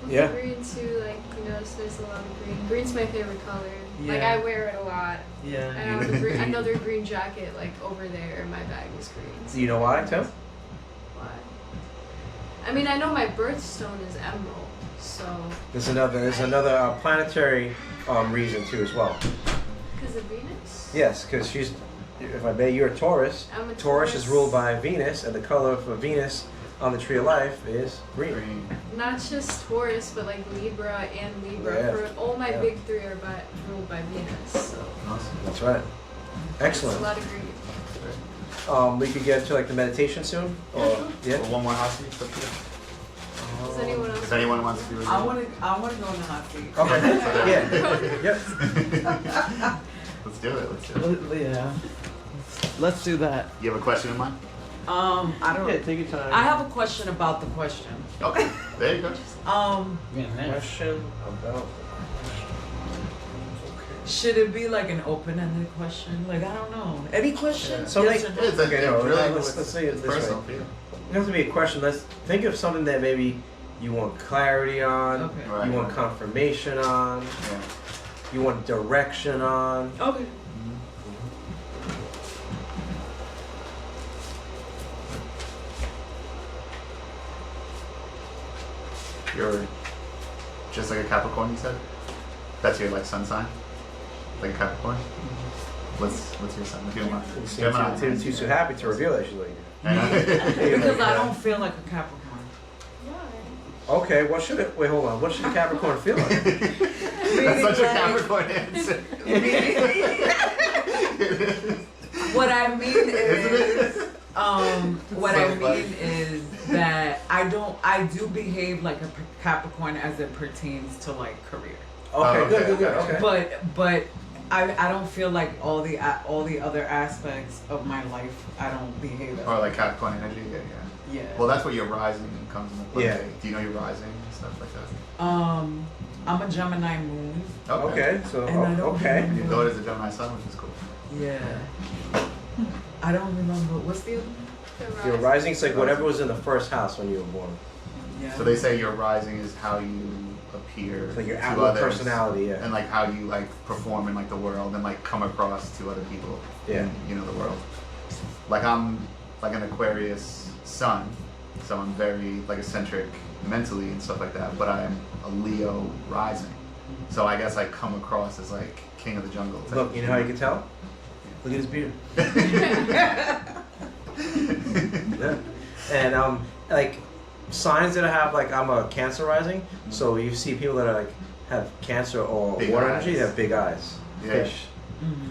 With Yeah. the green too, like, you notice there's a lot of green. Green's my favorite color. Like, Yeah. I wear it a lot. Yeah. I have a green, another green jacket, like, over there, and my bag is green. Do you know why, Tim? Why? I mean, I know my birthstone is emerald, so. There's another planetary reason too as well. Because of Venus? Yes, because if I bet you're a Taurus. I'm a Taurus is Taurus. ruled by Venus, and the color for Venus on the Tree of Life is green. Green. Not just Taurus, but like Libra and Libra. Yeah. For all my Yeah. big three are ruled by Venus, so. Awesome. That's right. It's a Excellent. lot of green. We could get to like the meditation soon. Or yeah. Well, one more hot seat. Does anyone else? If anyone wants to do it. I want to go in the hot seat. Okay. Yeah. Yep. Let's do it. Yeah. Let's do that. You have a question in mind? I don't. Yeah. Take your time. I have a question about the question. Okay. There you go. Yeah, man. question about. Should it be like an open-ended question? Like, I don't know. Any question? So Yes like- or no? It's Okay, no, really, let's say it it's this way. personal for you. It doesn't have to be a question. Let's think of something that maybe you want clarity on. Okay. Right. You want confirmation on. Yeah. You want direction on. Okay. You're just like a Capricorn, you said? That's your like sun sign? Like a Capricorn? What's your sign? If you don't mind. Gemini. Tim's so happy to reveal that she's like. Because I don't feel like a Capricorn. Why? Okay, what should it? Wait, hold on. What should a Capricorn feel like? That's such a Capricorn answer. What I mean is, behave like a Capricorn as it pertains to like career. Okay, good. Okay. But I don't feel like all the other aspects of my life I don't behave as. Or like Capricorn energy, yeah. Yeah. Well, that's what your rising comes into play. Yeah. Do you know your rising and stuff like that? I'm a Gemini moon. Okay, so And I don't okay. remember- Your daughter's a Gemini sun, which is cool. Yeah. I don't remember what's the other one? Your rising's like whatever was in the first house when you were born. Yeah. So they say your rising is how you appear Like your to outward others, personality, yeah. and like how you like perform in like the world and like come across to other people Yeah. in, you know, the world. Like I'm like an Aquarius sun, so I'm very like eccentric mentally and stuff like that, but I'm a Leo rising. So I guess I come across as like king of the jungle type. Look, you know how you can tell? Look at his beard. Yeah. And like signs that I have, like I'm a Cancer rising, so you see people that are like have Cancer or Big water eyes. energy, they have big eyes. Yeah. Fish.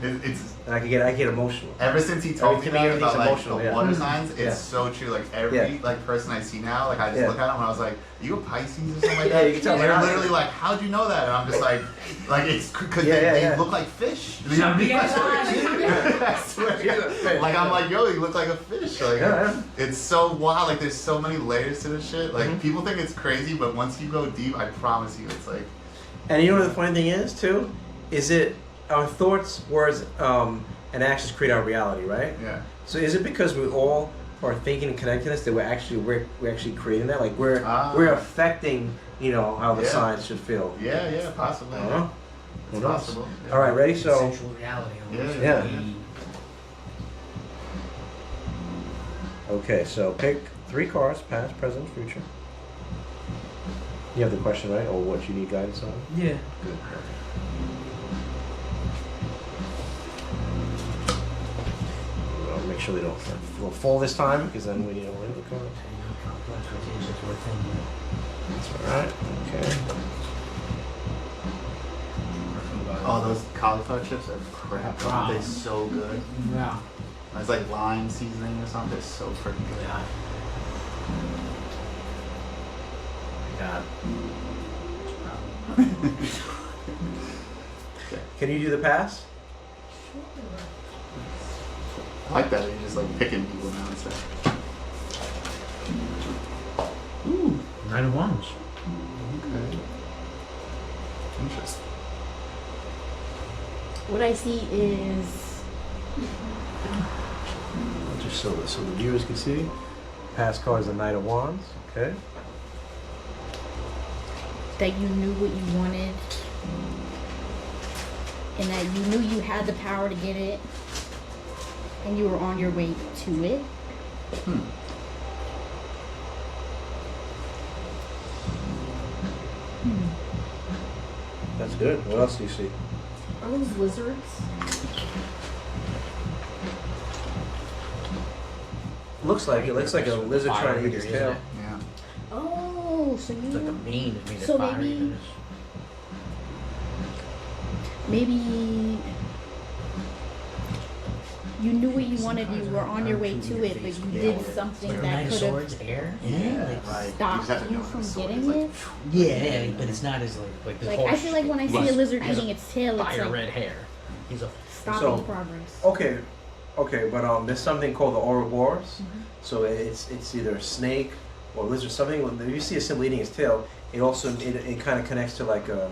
It's And I get emotional. ever since he told me Everything- that everything's about like emotional, the yeah. water signs, it's Yeah. so true. Like every Yeah. like person I see now, like I just Yeah. look at them and I was like, "You a Pisces or something like Yeah, that?" you can tell And they're they're not- literally like, "How'd you know that?" And I'm just like it's because Yeah, they yeah. look like fish. You know Some what I mean? big ass eyes. I swear. Like I'm like, yo, you look like a fish. Like Yeah. it's so wild. Like there's so many layers to this shit. Like Mhm. people think it's crazy, but once you go deep, I promise you, it's like And you know what the funny thing is too? Is it our thoughts, words, and actions create our reality, right? yeah. So is it because we all are thinking and connecting us that we're actually creating that? Like we're affecting, you know, how the Yeah. signs should feel. Yeah, possibly. I don't know. Who It's knows? possible. Yeah. All right, ready? So Sensual reality. almost. Yeah. okay, so pick 3 cards: past, present, future. You have the question right, or what you need guidance on? Yeah. Good. Well, make sure they don't fall this time, because then we need to win the card. That's all right. Okay. Oh, those cauliflower chips are crap. Wow. They're so good. Yeah. It's like lime seasoning or something. They're so freaking good. Yeah. God. Can you do the pass? I like that. You're just like picking people now and stuff. Ooh, 9 of Wands. Okay. Interesting. What I see is Just so the viewers can see. Past card is the Knight of Wands. Okay. that you knew what you wanted and that you knew you had the power to get it and you were on your way to it. That's good. What else do you see? Are those lizards? Looks like it. Looks like a lizard trying to eat his tail. Yeah. Oh, so It's like the you mane is made of So fire. maybe- even. maybe you knew what you wanted, you were on your way to it, but you did something Like the that Knight of could have Swords, air. Yeah. Like, Right. stopped just have to you know from the sword getting is, it. yeah, but it's not as like the Like horse. I feel like when I see Yes. a lizard Has eating its tail, it's fire like red hair. He's a stopping So- progress. Okay, but there's something called the Ouroboros. So it's either a snake or lizard. Something. When you see a symbol eating its tail, it also it kind of connects to like a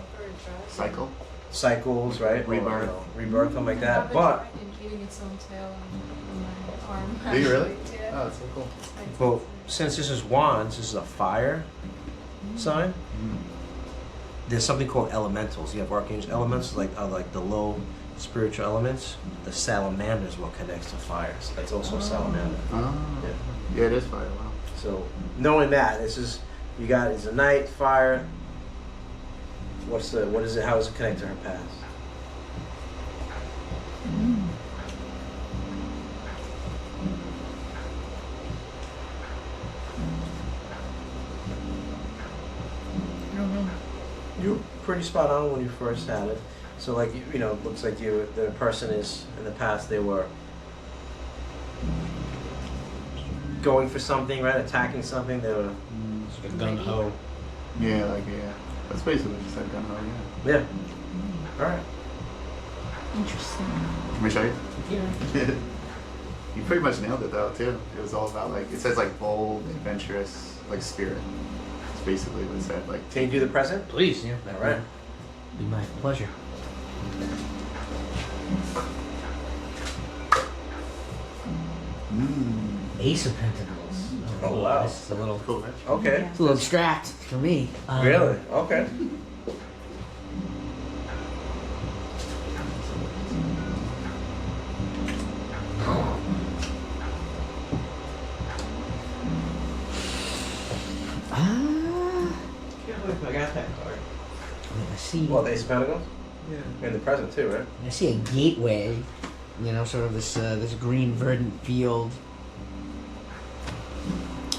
Cycle. cycles, right? Or, Rebirth. rebirth, something like I've that. been But tried eating its own tail on my arm. Do you really? Yeah. Oh, that's so cool. Well, since this is wands, this is a fire sign. There's something called elementals. You have archangel elements, like the low spiritual elements. The salamander is what connects to fire. So that's also a salamander. Oh. Yeah. Yeah, it is fire. Wow. So knowing that, it's just you got it's a night fire. What is it? How does it connect to her past? I don't know. You were pretty spot on when you first had it. So like you know, it looks like the person is in the past they were going for something, right? Attacking something. They were It's like a gun ho. Yeah, like that's basically what you said, gun ho. Yeah. Yeah. All right. Interesting. Let me show you. Yeah. You pretty much nailed it though too. It was all about like it says like bold, adventurous, like spirit. It's basically what it said. Like Can you do the present? Please, yeah. All right. Be my pleasure. Ace of Pentacles. Oh, wow. This is a little, cool, right? Okay. it's a little abstract for me. Really? Okay. Can't believe I got that card. I see. Well, the Ace of Pentacles? Yeah. In the present too, right? I see a gateway. You know, sort of this green verdant field.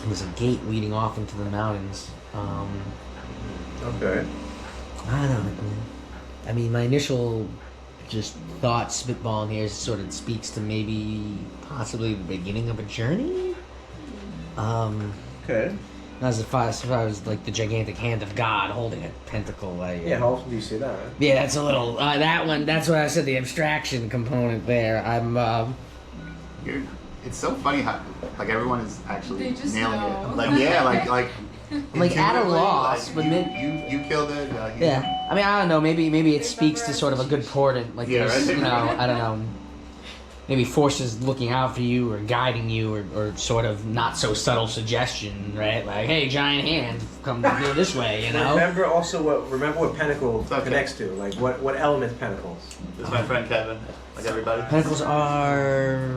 There's a gate leading off into the mountains. Okay. I don't know. I mean, my initial just thought spitballing here sort of speaks to maybe possibly the beginning of a journey. Okay. As if I was like the gigantic hand of God holding a pentacle. Yeah, how often do you see that? Right? Yeah, that's a little that one. That's what I said. The abstraction component there. I'm. It's so funny how like everyone is actually They just nailing know. it. Like yeah, like Like at a intuitively, loss, like, but you killed it. Yeah, I mean, I don't know. Maybe it speaks to sort of a good portent. Like Yeah, there's, right. you know, I don't know. Maybe forces looking out for you or guiding you, or sort of not so subtle suggestion, right? Like, hey, giant hand, come this way, you know. Remember what pentacle It's okay. connects to? Like what element pentacles? This is my friend Kevin. Like everybody. Pentacles are.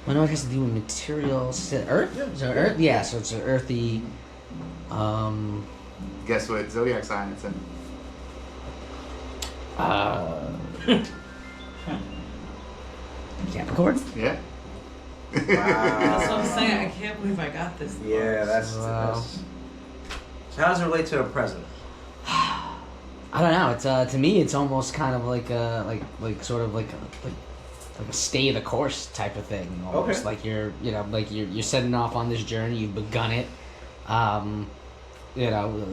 I know it has to do with materials. Is it Earth? Is it Earth? Yeah, so it's an earthy. Guess what zodiac sign it's in? Capricorn. Yeah. That's what I'm saying. I can't believe I got this. Yeah, that's. Wow. So how does it relate to the present? I don't know. It's to me, it's almost kind of like a sort of like a stay the course type of thing. Almost Okay. like you're setting off on this journey. You've begun it. You know,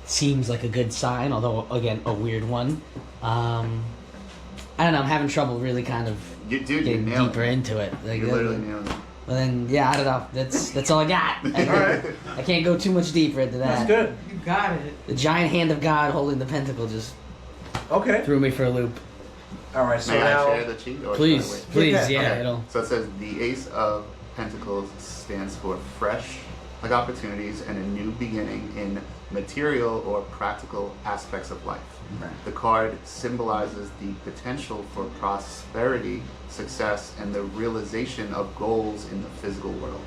seems like a good sign, although again a weird one. I don't know. I'm having trouble really kind of Dude, you're getting nailing deeper it. into it. Like, You're literally nailing it. Well then, yeah, I don't know. That's all I got. Alright. I can't go too much deeper into that. That's good. You got it. The giant hand of God holding the pentacle just Okay. threw me for a loop. All right. So May I now. share the cheat? Or Please, should I wait? please, Yeah, yeah, okay. it'll. So it says the Ace of Pentacles stands for fresh, like opportunities and a new beginning in material or practical aspects of life. Right. The card symbolizes the potential for prosperity, success, and the realization of goals in the physical world.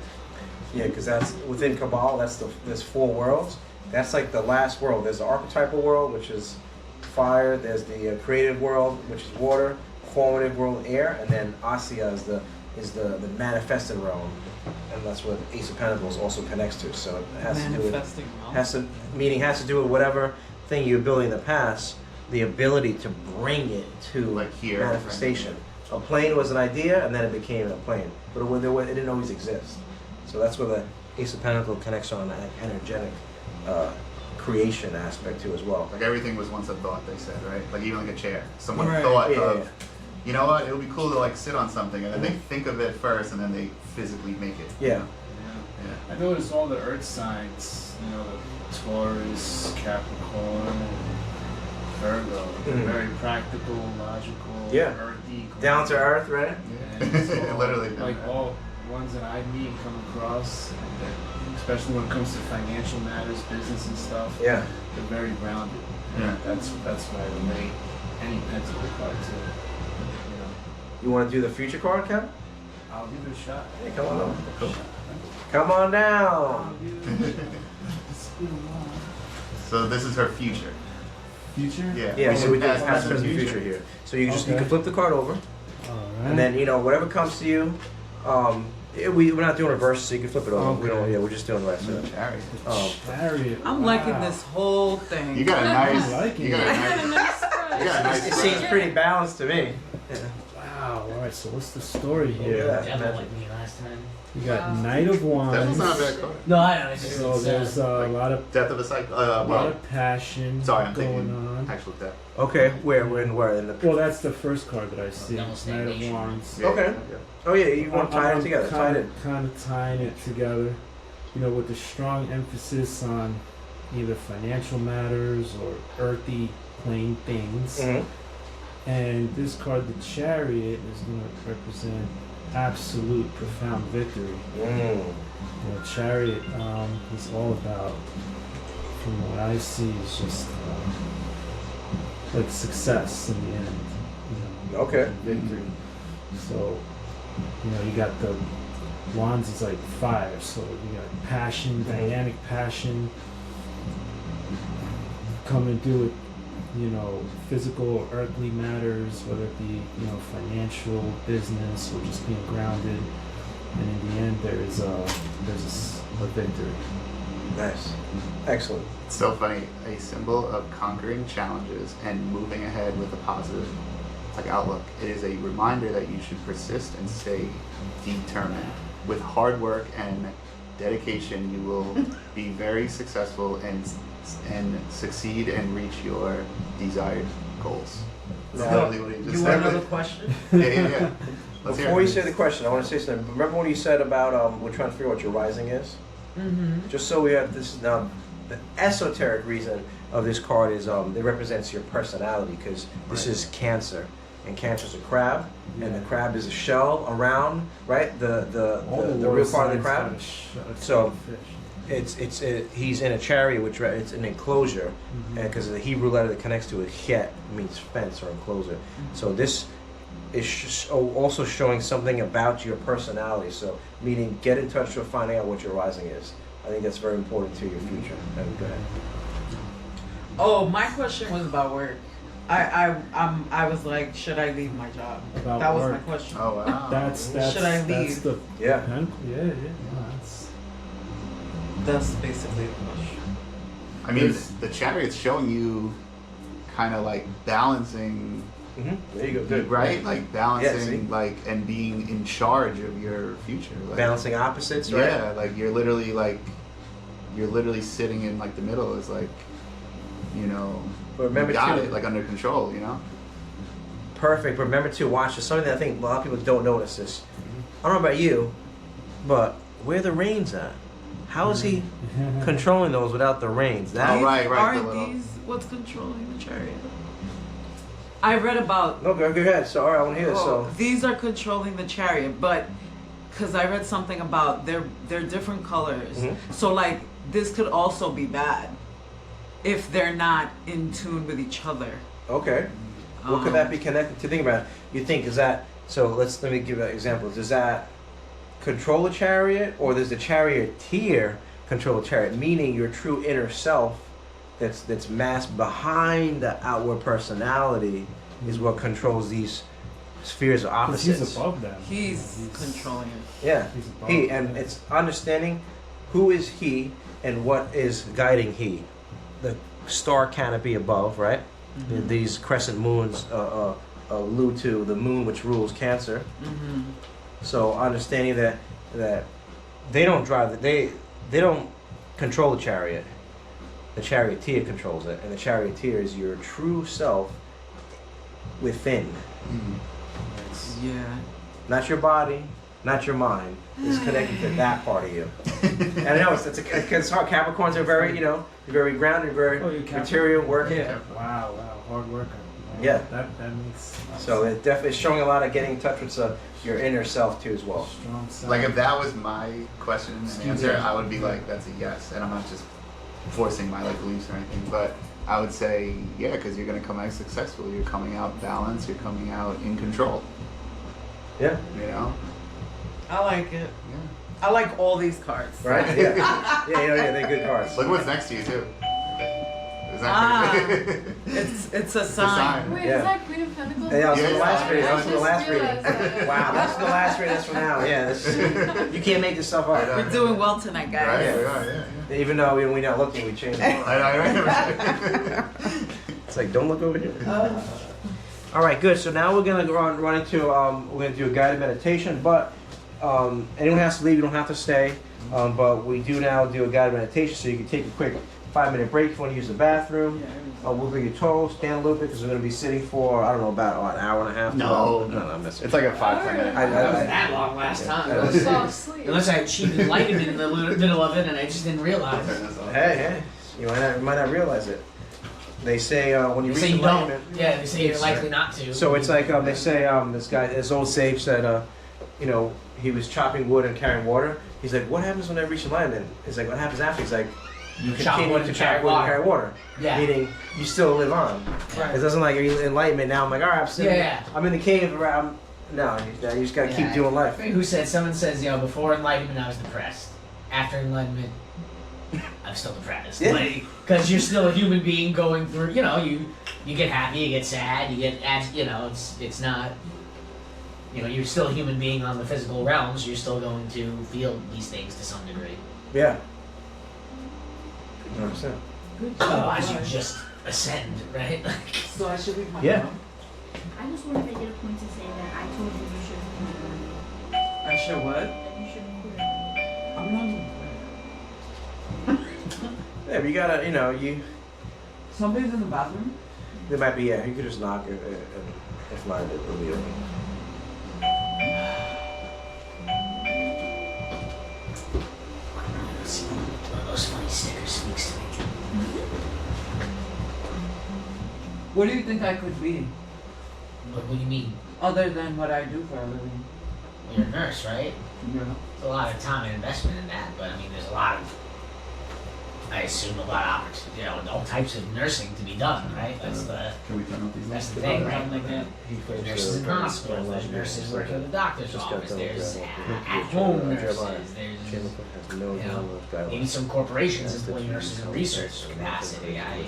Yeah, because that's within Kabbalah. There's 4 worlds. That's like the last world. There's the archetypal world, which is fire. There's the creative world, which is water. Formative world, air, and then Asya is the manifested realm, and that's what Ace of Pentacles also connects to. So it has to do with Manifesting realm. has to do with whatever thing you built in the past, the ability to bring it to Like here, manifestation. A plane was an idea, and then it became a plane, but it didn't always exist. So that's where the Ace of Pentacles connects on that energetic creation aspect too as well. Like everything was once a thought, they said, right? Like even like a chair. Someone Right. thought Yeah, of, yeah. you know what, it would be cool to like sit on something, and then they think of it first, and then they physically make it. Yeah. Yeah. I noticed all the earth signs, you know, the Taurus, Capricorn, Virgo. They're Mhm. very practical, logical, Yeah. earthy. Down to earth, right? And it's all, Literally down like to earth. all ones that I meet and come across, especially when it comes to financial matters, business and stuff. Yeah. They're very grounded. Yeah. That's what I relate any pentacle card to. You know, You want to do the future card, Kevin? I'll give it a shot. Hey, come on over. Come on down. So this is her future. Future? Yeah. Yeah, so we did Past, past, present, future. future here. So you just you Okay. can flip the card over, Alright. and then whatever comes to you. We're not doing reverse, so you can flip it over. We don't. Okay. Yeah, we're just doing the right side. Chariot. Chariot. I'm liking this whole thing. You got a nice. I like You it. got a nice. You got a nice. It seems pretty balanced to me. Yeah. Wow. All right. So what's the story Look at here? that. Devil Magic. like me last time. You got Wow. Knight of That's Wands. not a bad card. No, I know. It's just So it's, there's a lot of Death of a cycle. lot Well, of passion sorry, I'm going thinking on. actual death. Okay, where in the? Well, that's the first card that I see. Double Knight of stagnation. Wands. Okay. Oh yeah, you want to tie it together. Tie it in. Kind of tying it together, you know, with a strong emphasis on either financial matters or earthy plane things. Mhm. And this card, the Chariot, is going to represent absolute profound victory. Mm. You know, Chariot is all about, from what I see, is just like success in the end. You know, Okay. victory. So, you know, you got the wands is like fire, so you got passion, dynamic passion coming through it, you know, physical or earthly matters, whether it be, you know, financial, business, or just being grounded. And in the end, there's a victory. Nice. Excellent. It's so funny. A symbol of conquering challenges and moving ahead with a positive outlook. It is a reminder that you should persist and stay determined. With hard work and dedication, you will be very successful and succeed and reach your desired goals. That's Now, literally what he just You said. want another question? Yeah. Let's hear Before it. you say the question, I want to say something. Remember when you said about we're trying to figure out what your rising is? Mm-hmm. Just so we have this now, the esoteric reason of this card is it represents your personality because this Right. is Cancer, and Cancer's a crab, and the crab is a shell around, right? The real part of the crab. So, he's in a chariot, which it's an enclosure, and because the Hebrew letter that connects to it, chet, means fence or enclosure. So this is also showing something about your personality. So meaning, get in touch with finding out what your rising is. I think that's very important to your future. Go ahead. Oh, my question was about work. I was like, should I leave my job? About That was my work. question. Oh wow. That's Should I that's leave? the Yeah. yeah. No, that's That's basically the question. I mean, the chariot's showing you kind of like balancing, There you go. Good. right? Like balancing, see? like, and being in charge of your future. Like, Balancing opposites, right? yeah, like you're literally sitting in like the middle. Is like, you know, But remember you got too, it like under control. You know. perfect. But remember to watch this. Something that I think a lot of people don't notice this. I don't know about you, but where are the reins at? How is he controlling those without the reins? That Oh, right, the Aren't little- these what's controlling the chariot? I read about. No, go ahead. So, all right, I want to hear this. Oh, So, these are controlling the chariot, but because I read something about they're different colors. Mhm. So like this could also be bad if they're not in tune with each other. okay. What could that be connected to? Think about it. You think, is that, so let me give an example. Does that control the chariot, or does the charioteer control the chariot? Meaning your true inner self that's masked behind the outward personality is what controls these spheres of 'cause opposites. he's above them. He's controlling it. Yeah. He's above He, them. and it's understanding who is he and what is guiding he. The star canopy above, right? These crescent moons allude to the moon which rules Cancer. Mm-hmm. So understanding that they don't drive they don't control the chariot. The charioteer controls it, and the charioteer is your true self within, Yeah. not your body, not your mind. It's connected to that part of you. And I know it's hard. Capricorns are very very grounded, very Oh, you're Capricorn. material working. Yeah. Wow, hard worker. Wow, Yeah. That makes a lot of So sense. it definitely is showing a lot of getting in touch with your inner self too as well. Strong side. Like if that was my question and answer, Yeah. I would be like, that's a yes, and I'm not just forcing my like beliefs or anything, but I would say yeah, because you're gonna come out successful. You're coming out balanced. You're coming out in control. Yeah. You know. I like it. Yeah. I like all these cards. Right? Yeah. Yeah, they're good cards. Look what's next to you too. Is Ah. that It's a a sign. sign? Wait, Yeah. is that Queen of Pentacles? Yeah, that was Yeah, from the yeah. last reading. That was from the I last just reading. realized that. Wow, that's from the last reading. That's from now. Yeah, you can't make this stuff I up. know. We're doing well tonight, Right? guys. We are, yeah. Even though we're not looking, we change it. I know, right? It's like, don't look over here. All right, good. So now we're gonna run into we're gonna do a guided meditation, but anyone has to leave. You don't have to stay. But we do now do a guided meditation, so you can take a quick 5-minute break if you want to use the bathroom. Wiggle your toes, stand a little bit because we're gonna be sitting for I don't know about an hour and a half. No, I'm missing. It's like a 5-10 minute. That wasn't that long last time. I- Fall asleep. Unless I had cheated lighted in the middle of it and I just didn't realize. Hey, you might not realize it. They say when you They reach say you don't. enlightenment. Yeah, they say you're likely not to. So it's like they say this old sage said he was chopping wood and carrying water. He's like, what happens when I reach enlightenment? He's like, what happens after? He's like, you chop continue wood to and chop carry wood and water. carry water. Yeah. Meaning you still live on. Right. It doesn't like enlightenment now. I'm like, all right, I'm sitting. Yeah. I'm in the cave. No, you just gotta keep doing life. Who said? Someone says, before enlightenment I was depressed. After enlightenment, I'm still depressed. Yeah. Because you're still a human being going through. You get happy, you get sad, you get it's not. You're still a human being on the physical realms. You're still going to feel these things to some degree. Yeah. 100%. Otherwise, you just ascend, right? So I should leave my Yeah. room? I just want to make it a point to say that I told you you shouldn't quit. I should what? That you shouldn't quit. I'm not. Yeah, but you gotta, you. Somebody's in the bathroom? There might be, you could just knock and if not, it'll be open. One of those funny stickers speaks to me. What do you think I could be? What do you mean? Other than what I do for a living? Well, you're a nurse, right? Yeah. There's a lot of time and investment in that, but I mean, there's a lot of, I assume, a lot of opportunity, all types of nursing to be done, right? That's the thing, right? Like there's nurses in hospitals, there's nurses working in the doctor's office, there's at-home nurses, there's maybe some corporations employ nurses in research capacity. I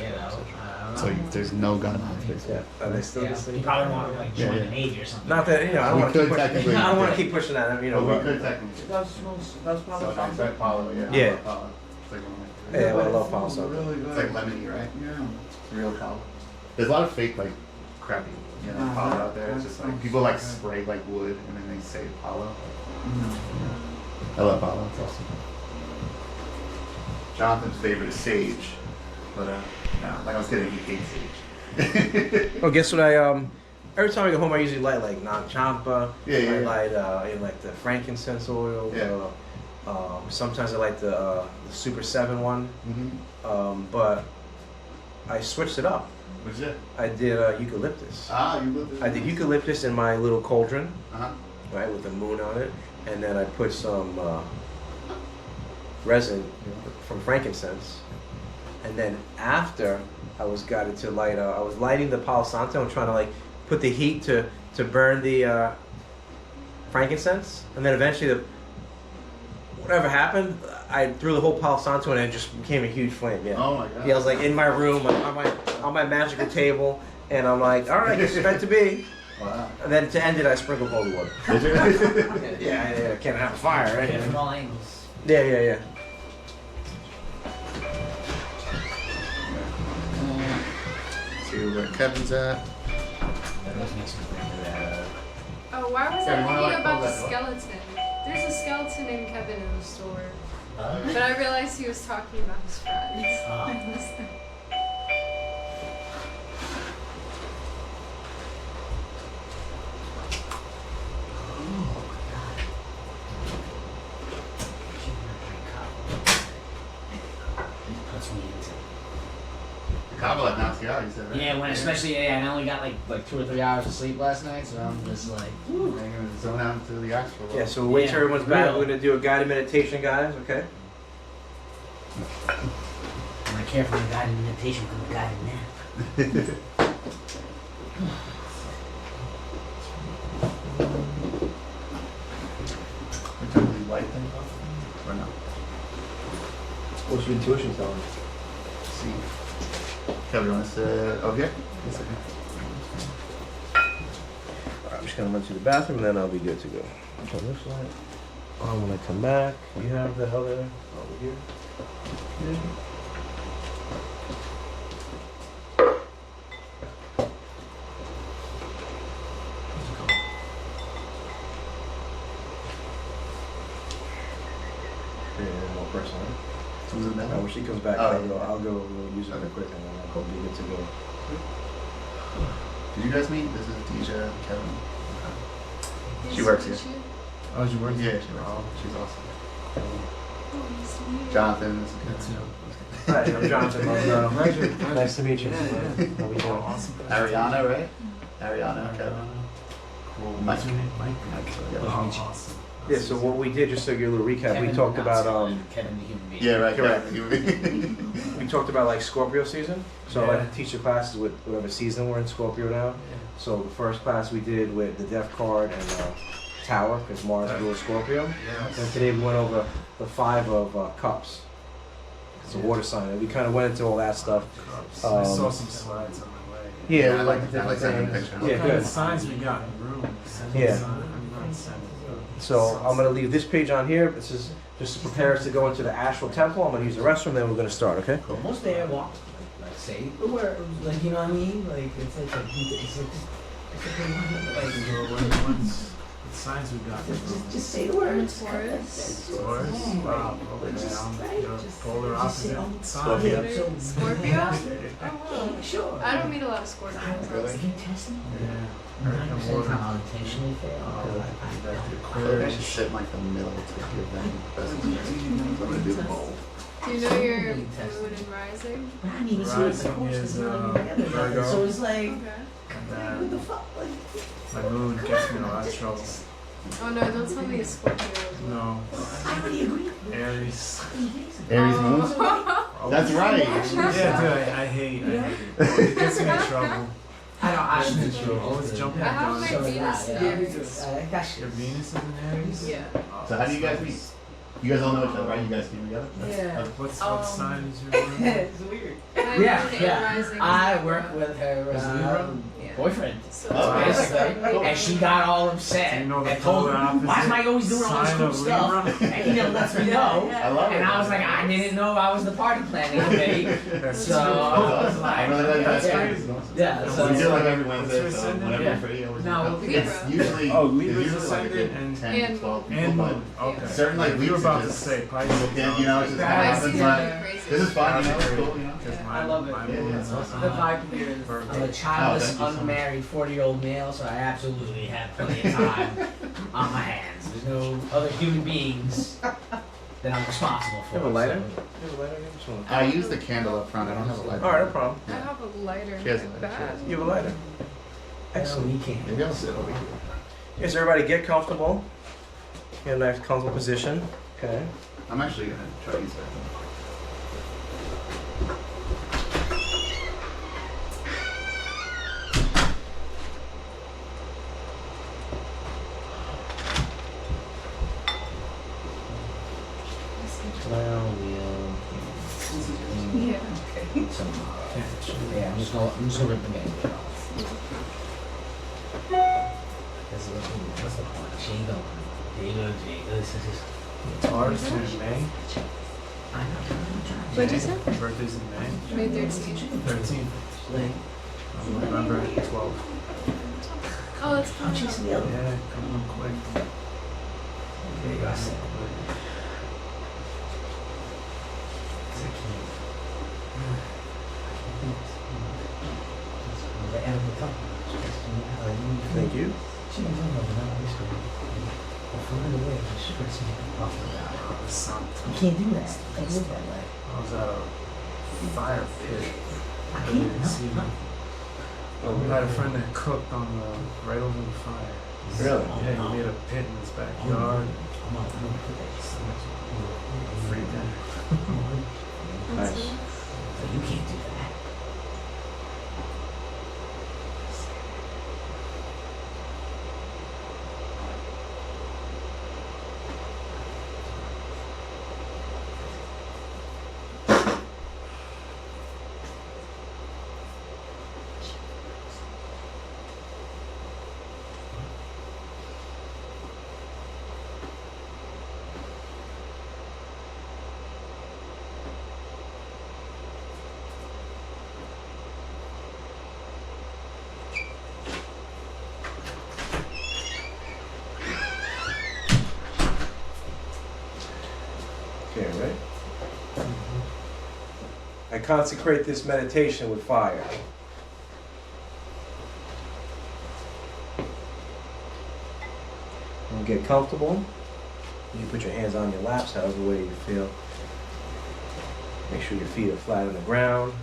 don't So know. there's no gun on it. Yeah. Are they still Yeah, listening? you probably want to join Yeah. the Navy or something. Not that I don't We want to could keep pushing. technically, I don't want yeah. to keep pushing that. But we could technically. That's probably So I bet Paulo, yeah. Yeah. Paulo. It's like one of my Yeah, favorites. I love Palo Santo. Really good. It's like lemony, right? Yeah. It's real Paulo. There's a lot of fake, like, crappy, Paulo out there. It's just like, people like spray like wood and then they say Paulo. I love Paulo, it's awesome. Jonathan's favorite is sage. But, no, like I was kidding, he hates sage. Oh, guess what? Every time I go home, I usually light like Nag Champa. Yeah. I like the frankincense oil. Yeah. Sometimes I like the Super 7 one. Mm-hmm. But I switched it up. What's it? I did eucalyptus. Ah, you lived it. I did eucalyptus in my little cauldron, Uh-huh. right, with the moon on it, and then I put some resin from frankincense, and then after I was guided to light, I was lighting the Palo Santo and trying to like put the heat to burn the frankincense, and then eventually whatever happened, I threw the whole Palo Santo and it just became a huge flame. Yeah. Oh my god. Yeah, I was like in my room, like, on my magical table, and I'm like, all right, this is meant to be. Wow. And then to end it, I sprinkled holy water. Did you? Yeah, can't have a fire, right? From all angles. Yeah. See where Kevin's at. That always makes me remember that. Oh, why was Yeah, I why do I thinking call about the that up? skeleton? There's a skeleton in Kevin in the store. Uh, But I realized he was talking about his friends. Oh. Puts me into. Cabo like knocks you out, you said, right? Yeah, when especially I only got like 2 or 3 hours of sleep last night, so I'm just like, Yeah, you're gonna zone out into the actual world. Yeah, so we'll wait till Yeah, everyone's back. real. We're gonna do a guided meditation, guys, okay? am I care for my guided meditation from a guided nap? What time do you light things up? Or no? What's your intuition telling you? Let's see. Kevin, you want us to over here? Yes, okay. Alright, I'm just gonna run to the bathroom and then I'll be good to go. Turn this light on when I come back. You have the other over here. person. Right? Who's in that? When she comes back, Oh, I'll go use it Okay. real quick and then I'll be good to go. Did you guys meet? This is Deja and Kevin. Nice She to works meet here. you. Oh, you work? Yeah, she works. Oh. She's awesome. Oh, nice to meet you. Jonathan. This is Good good. Hi, I'm Jonathan. Pleasure. Nice to meet you. How we doing? Awesome. Ariana, right? Ariana, Kevin. Cool. Mike. What's your name? Mike. Mike, so, Oh, yeah. awesome. Yeah, so what we did, just to give you a little recap, we Kevin, talked not about Scarlet, Kevin the human being. Yeah, right. Correct. Kevin. we talked about like Scorpio season. So I Yeah. like to teach the classes with whatever season we're in Scorpio now. So the first class we did with the Death card and Tower, because Mars rules Scorpio. Yes. And today we went over the Five of Cups. It's a water sign, and we kind of went into all that stuff. I saw some slides on my way. Yeah, I we like the I like different sending things. pictures. What Yeah, kind of good. signs we got in the room? Yeah. So I'm going gonna leave this page on here. This is just to prepare us to go into the astral temple. I'm gonna use the restroom, then we're gonna start. Okay? Almost there, walk. Like say the word, like you know what I mean? Like it's like a, it's like What signs we got? just say the I'm a words. Taurus. Taurus. Wow. Okay, you're polar opposite sign. Scorpio. Scorpio? Oh, wow. Sure. I don't meet a lot of Scorpios. Really? Yeah. I'm not saying how intentionally fail. I should sit in like the middle to give them the best experience. I'm gonna do the bowl. Do you know your moon and rising? I mean, it's like Rising is, Virgo. so it's like, Okay. And my moon gets me in a lot of trouble. Oh no, don't tell me it's Scorpio as well. No. Aries. Aries moon? Oh. That's right. Yeah, dude, I hate it. It gets me in trouble. I don't, Always jumping I have the my gun. Venus in Aries. Your Venus is in Aries? Yeah. So how do you guys meet? You guys all know each other, right? You guys came together? Yeah. What Um, sign is your moon? It's weird. My moon and rising is I Libra. work with her Is Libra? Yeah. boyfriend. So Oh, it's Basically, and she got all upset Do you know the and told polar me, opposite why am I always doing all this sign cool of stuff? Libra? And he never lets me know. I love it. And I was like, I didn't know I was the party planning committee. That's So I was I like, really like That's that. crazy. yeah, So so we do like every What's Wednesday, your so ascendant? whenever Yeah. you're free, always No, come. Libra. It's usually, Oh, it's Libra's usually like a good ascendant and- 10 and to 12 And people, moon. Okay. certain like We were weeks about are to just- say Pisces. yeah, you know, it's just I happens, see but that crazy. this is fun, you know, it's That's cool, you know. Because Yeah. my, I love it. my Yeah, moon yeah, is it's awesome. The vibe here is. I'm a Virgo. childless, thank you so much. unmarried, 40-year-old male, so I absolutely have plenty of time on my hands. There's no other human beings that I'm responsible for. You have a lighter? so- You have a lighter? Just one. I use the candle up front, I don't have a light. All right, no problem. I have a lighter in She has my a lighter, bag. You have a lighter. Excellent. We can't. Maybe I'll sit over here. Yes, everybody get comfortable. Get a nice comfortable position. Okay. I'm actually gonna try to use that. Well, we'll. Yeah. Yeah, I'm just gonna rip the bandage off. What's the point? Jingle. This is just. Taurus in May. I know. What'd you say? Birthday's in May. May 13th. 13th. November 12th. Oh, that's fun. Yeah, come on quick. There you go. Thank you. Sun. You can't do that. You can't live that way. I was at a fire pit. I earlier can't. this evening. We had a friend that cooked on the right over the fire. Really? Yeah, he made a pit in his backyard. I'm gonna put that. Free dinner. That's Nice. nice. You can't do that. consecrate this meditation with fire. And get comfortable. You put your hands on your laps, however way you feel. Make sure your feet are flat on the ground.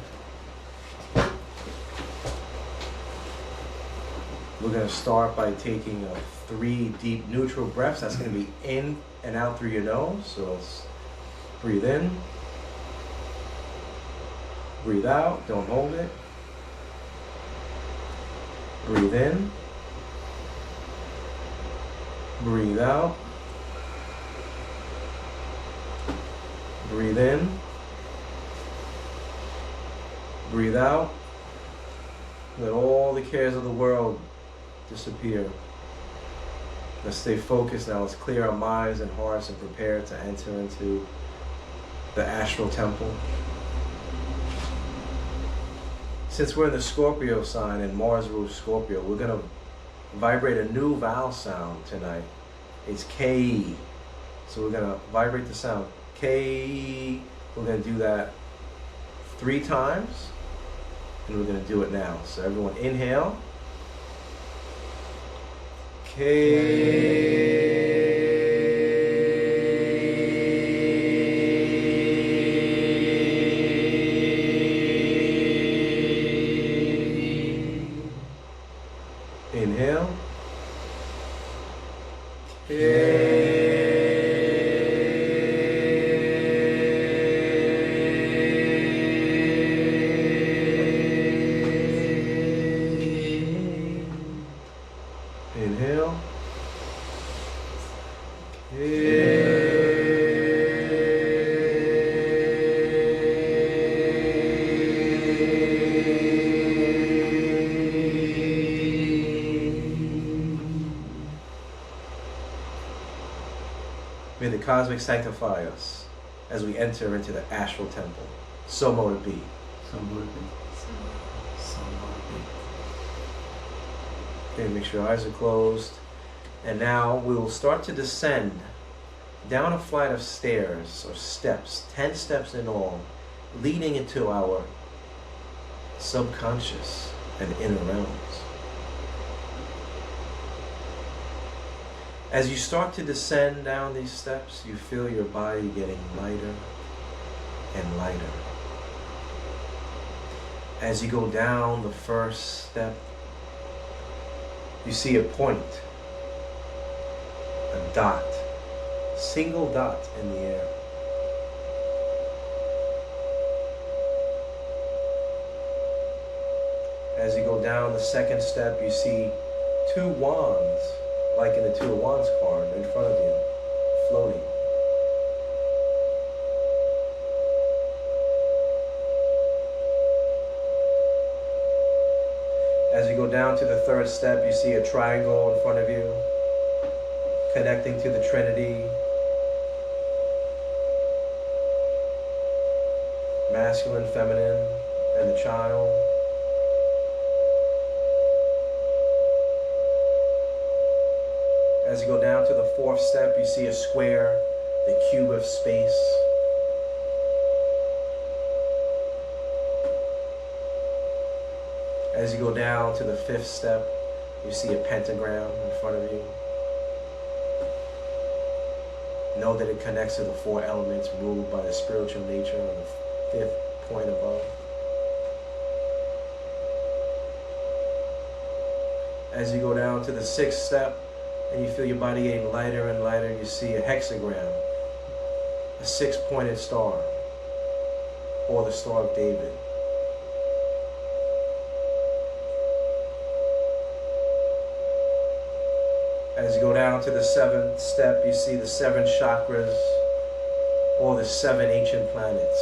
We're going to start by taking 3 deep neutral breaths. That's going to be in and out through your nose. So let's breathe in. Breathe out. Don't hold it. Breathe in. Breathe out. Breathe in. Breathe out. Let all the cares of the world disappear. Let's stay focused now. Let's clear our minds and hearts and prepare to enter into the astral temple. Since we're in the Scorpio sign and Mars rules Scorpio, we're going to vibrate a new vowel sound tonight. It's K. So we're going to vibrate the sound K. We're going to do that 3 times. And we're going to do it now. So everyone inhale. K. Inhale. Inhale. May the cosmic sanctify us as we enter into the astral temple. So mote it be. So would it be. So mote it be. Okay, make sure your eyes are closed. And now we will start to descend down a flight of stairs or steps, 10 steps in all, leading into our subconscious and inner realms. As you start to descend down these steps, you feel your body getting lighter and lighter. As you go down the first step, you see a point, a dot, single dot in the air. As you go down the second step, you see 2 wands, like in the 2 of Wands card, in front of you, floating. As you go down to the third step, you see a triangle in front of you, connecting to the Trinity, masculine, feminine, and the child. As you go down to the fourth step, you see a square, the cube of space. As you go down to the fifth step, you see a pentagram in front of you. Know that it connects to the 4 elements ruled by the spiritual nature on the 5th point above. As you go down to the 6th step, and you feel your body getting lighter and lighter, you see a hexagram, a 6-pointed star, or the Star of David. As you go down to the 7th step, you see the 7 chakras, or the 7 ancient planets.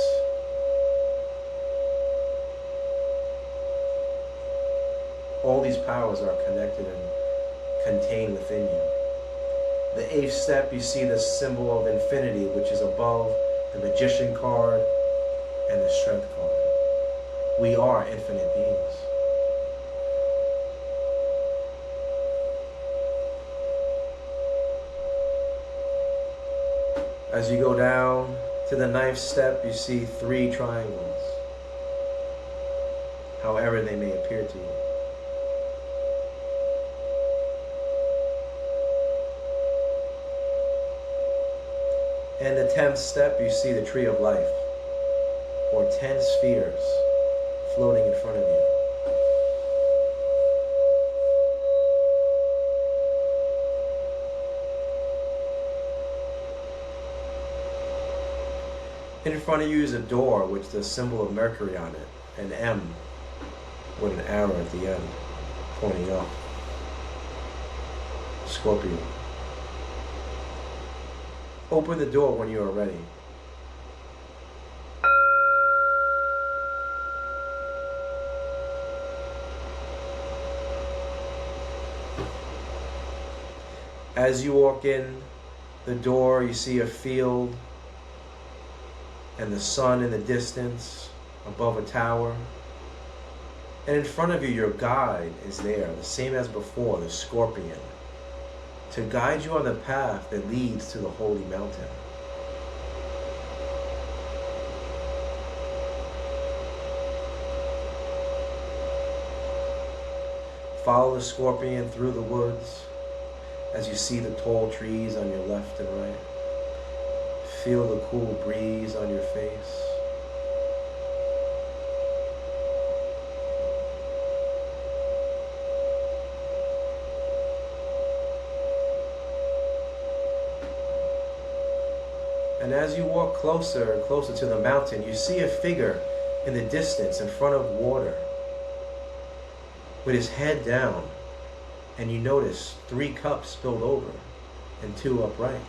All these powers are connected and contained within you. The 8th step, you see the symbol of infinity, which is above the Magician card and the Strength card. We are infinite beings. As you go down to the 9th step, you see 3 triangles. however they may appear to you. And the 10th step, you see the tree of life, or 10 spheres floating in front of you. In front of you is a door with the symbol of Mercury on it, an M with an arrow at the end pointing up. Scorpio. Open the door when you are ready. As you walk in the door, you see a field and the sun in the distance above a tower. And in front of you, your guide is there, the same as before, the scorpion, to guide you on the path that leads to the holy mountain. Follow the scorpion through the woods as you see the tall trees on your left and right. Feel the cool breeze on your face. And as you walk closer and closer to the mountain, you see a figure in the distance in front of water with his head down, and you notice 3 cups spilled over and 2 upright.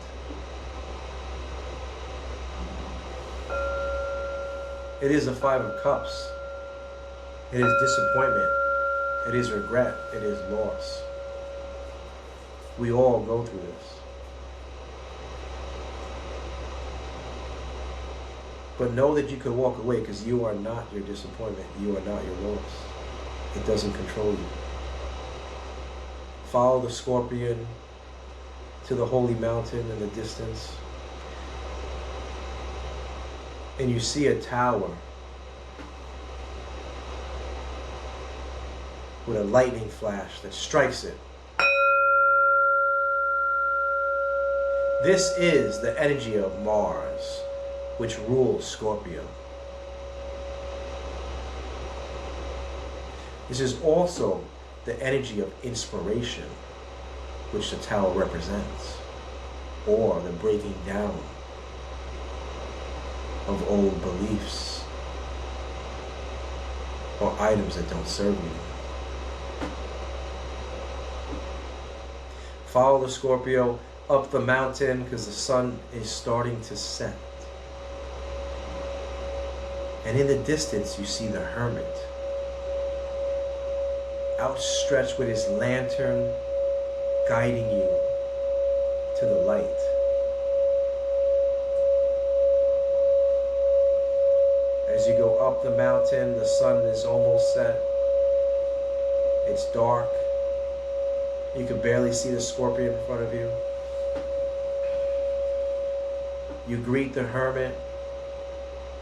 It is the 5 of Cups. It is disappointment. It is regret. It is loss. We all go through this. But know that you can walk away, because you are not your disappointment. You are not your loss. It doesn't control you. Follow the scorpion to the holy mountain in the distance. And you see a tower with a lightning flash that strikes it. This is the energy of Mars, which rules Scorpio. This is also the energy of inspiration, which the tower represents, or the breaking down of old beliefs or items that don't serve you. Follow the Scorpio up the mountain, because the sun is starting to set. And in the distance, you see the hermit, outstretched with his lantern, guiding you to the light. As you go up the mountain, the sun is almost set. It's dark. You can barely see the scorpion in front of you. You greet the hermit,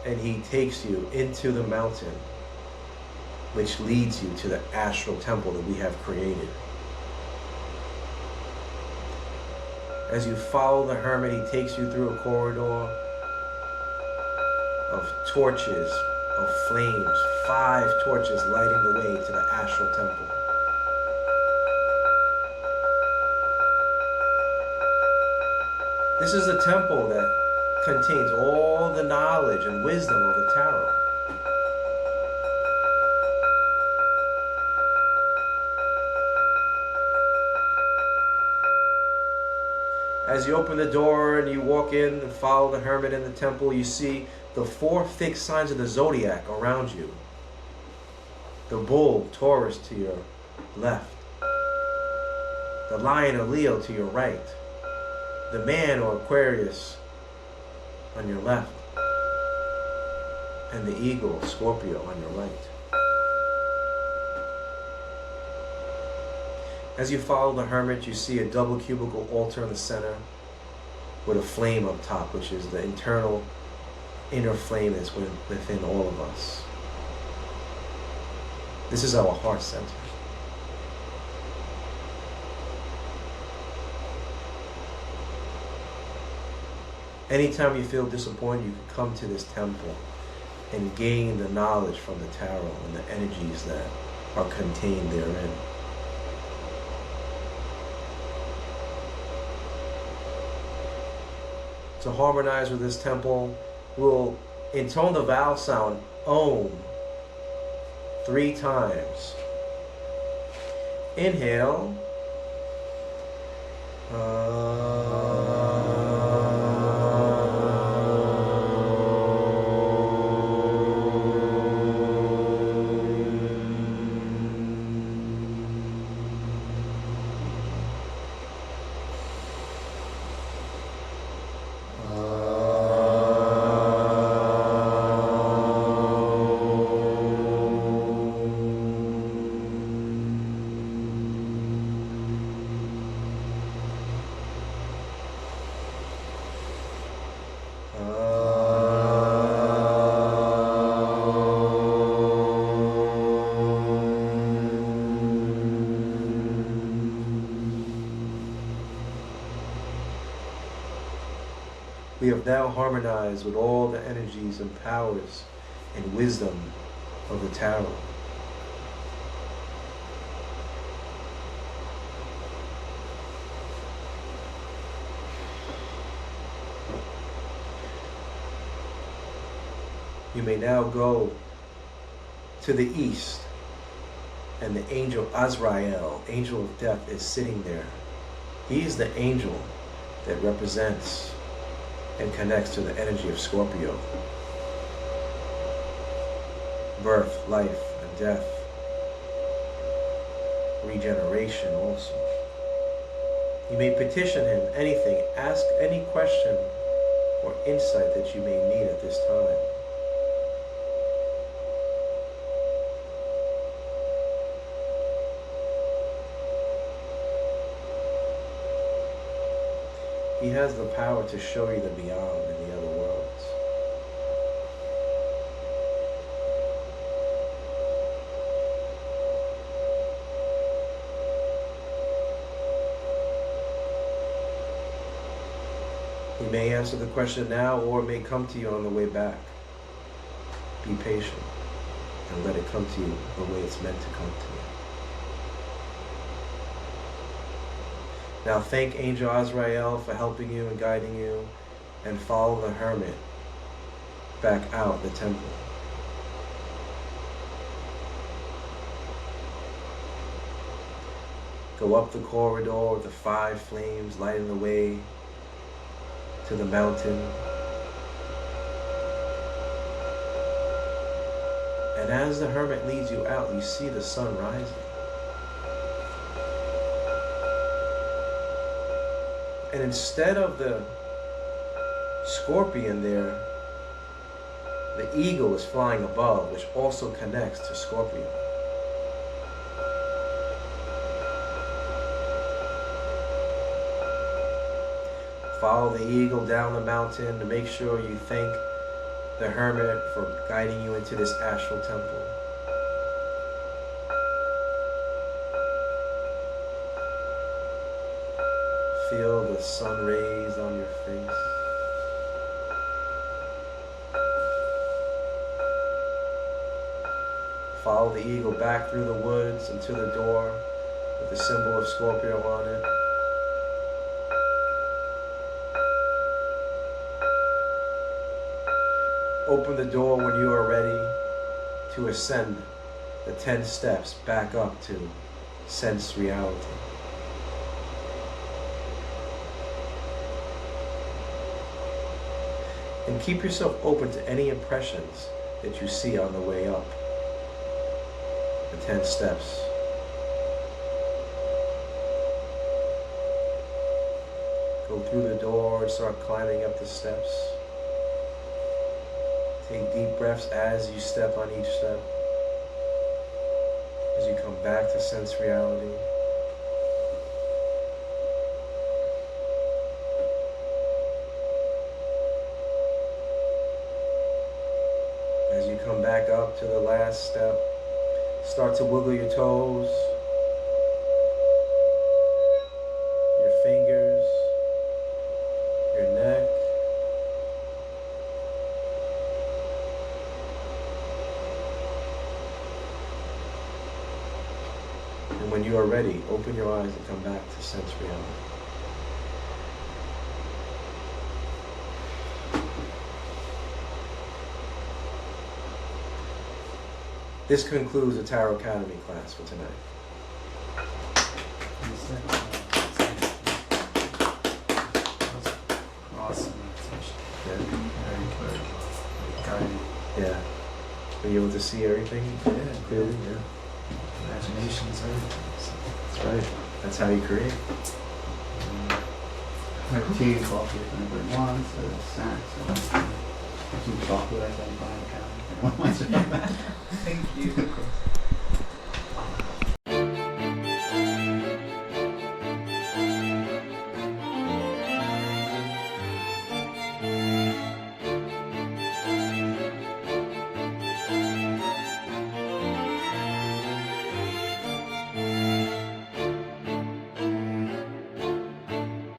and he takes you into the mountain, which leads you to the astral temple that we have created. As you follow the hermit, he takes you through a corridor of torches, of flames, 5 torches lighting the way to the astral temple. This is a temple that contains all the knowledge and wisdom of the tarot. As you open the door and you walk in and follow the hermit in the temple, you see the 4 fixed signs of the zodiac around you. The bull, Taurus, to your left. The lion or Leo to your right. The man or Aquarius on your left. And the eagle, Scorpio, on your right. As you follow the hermit, you see a double cubical altar in the center with a flame up top, which is the internal inner flame that's within all of us. This is our heart center. Anytime you feel disappointed, you can come to this temple and gain the knowledge from the tarot and the energies that are contained therein. To harmonize with this temple, we'll intone the vowel sound Om 3 times. Inhale. We have now harmonized with all the energies and powers and wisdom of the tarot. You may now go to the east, and the angel Azrael, angel of death, is sitting there. He is the angel that represents and connects to the energy of Scorpio. Birth, life, and death. Regeneration also. You may petition him anything, ask any question or insight that you may need at this time. He has the power to show you the beyond in the other worlds. He may answer the question now, or it may come to you on the way back. Be patient and let it come to you the way it's meant to come to you. Now thank Angel Azrael for helping you and guiding you, and follow the hermit back out the temple. Go up the corridor with the 5 flames lighting the way to the mountain. And as the hermit leads you out, you see the sun rising. And instead of the scorpion there, the eagle is flying above, which also connects to Scorpio. Follow the eagle down the mountain to make sure you thank the hermit for guiding you into this astral temple. Feel the sun rays on your face. Follow the eagle back through the woods and to the door with the symbol of Scorpio on it. Open the door when you are ready to ascend the 10 steps back up to sense reality. And keep yourself open to any impressions that you see on the way up the 10 steps. Go through the door and start climbing up the steps. Take deep breaths as you step on each step. As you come back to sense reality. As you come back up to the last step, Start to wiggle your toes, your fingers, your neck. And when you are ready, open your eyes and come back to sense reality. This concludes the Tarot Academy class for tonight. Awesome meditation. Yeah. Very clear. Guided. Yeah. Were you able to see everything clearly? Yeah. Imagination is everything. So. That's right. That's how you create. Like tea and coffee if anybody wants, or snacks, or some chocolate I can buy in the counter. If anyone wants it. Thank you.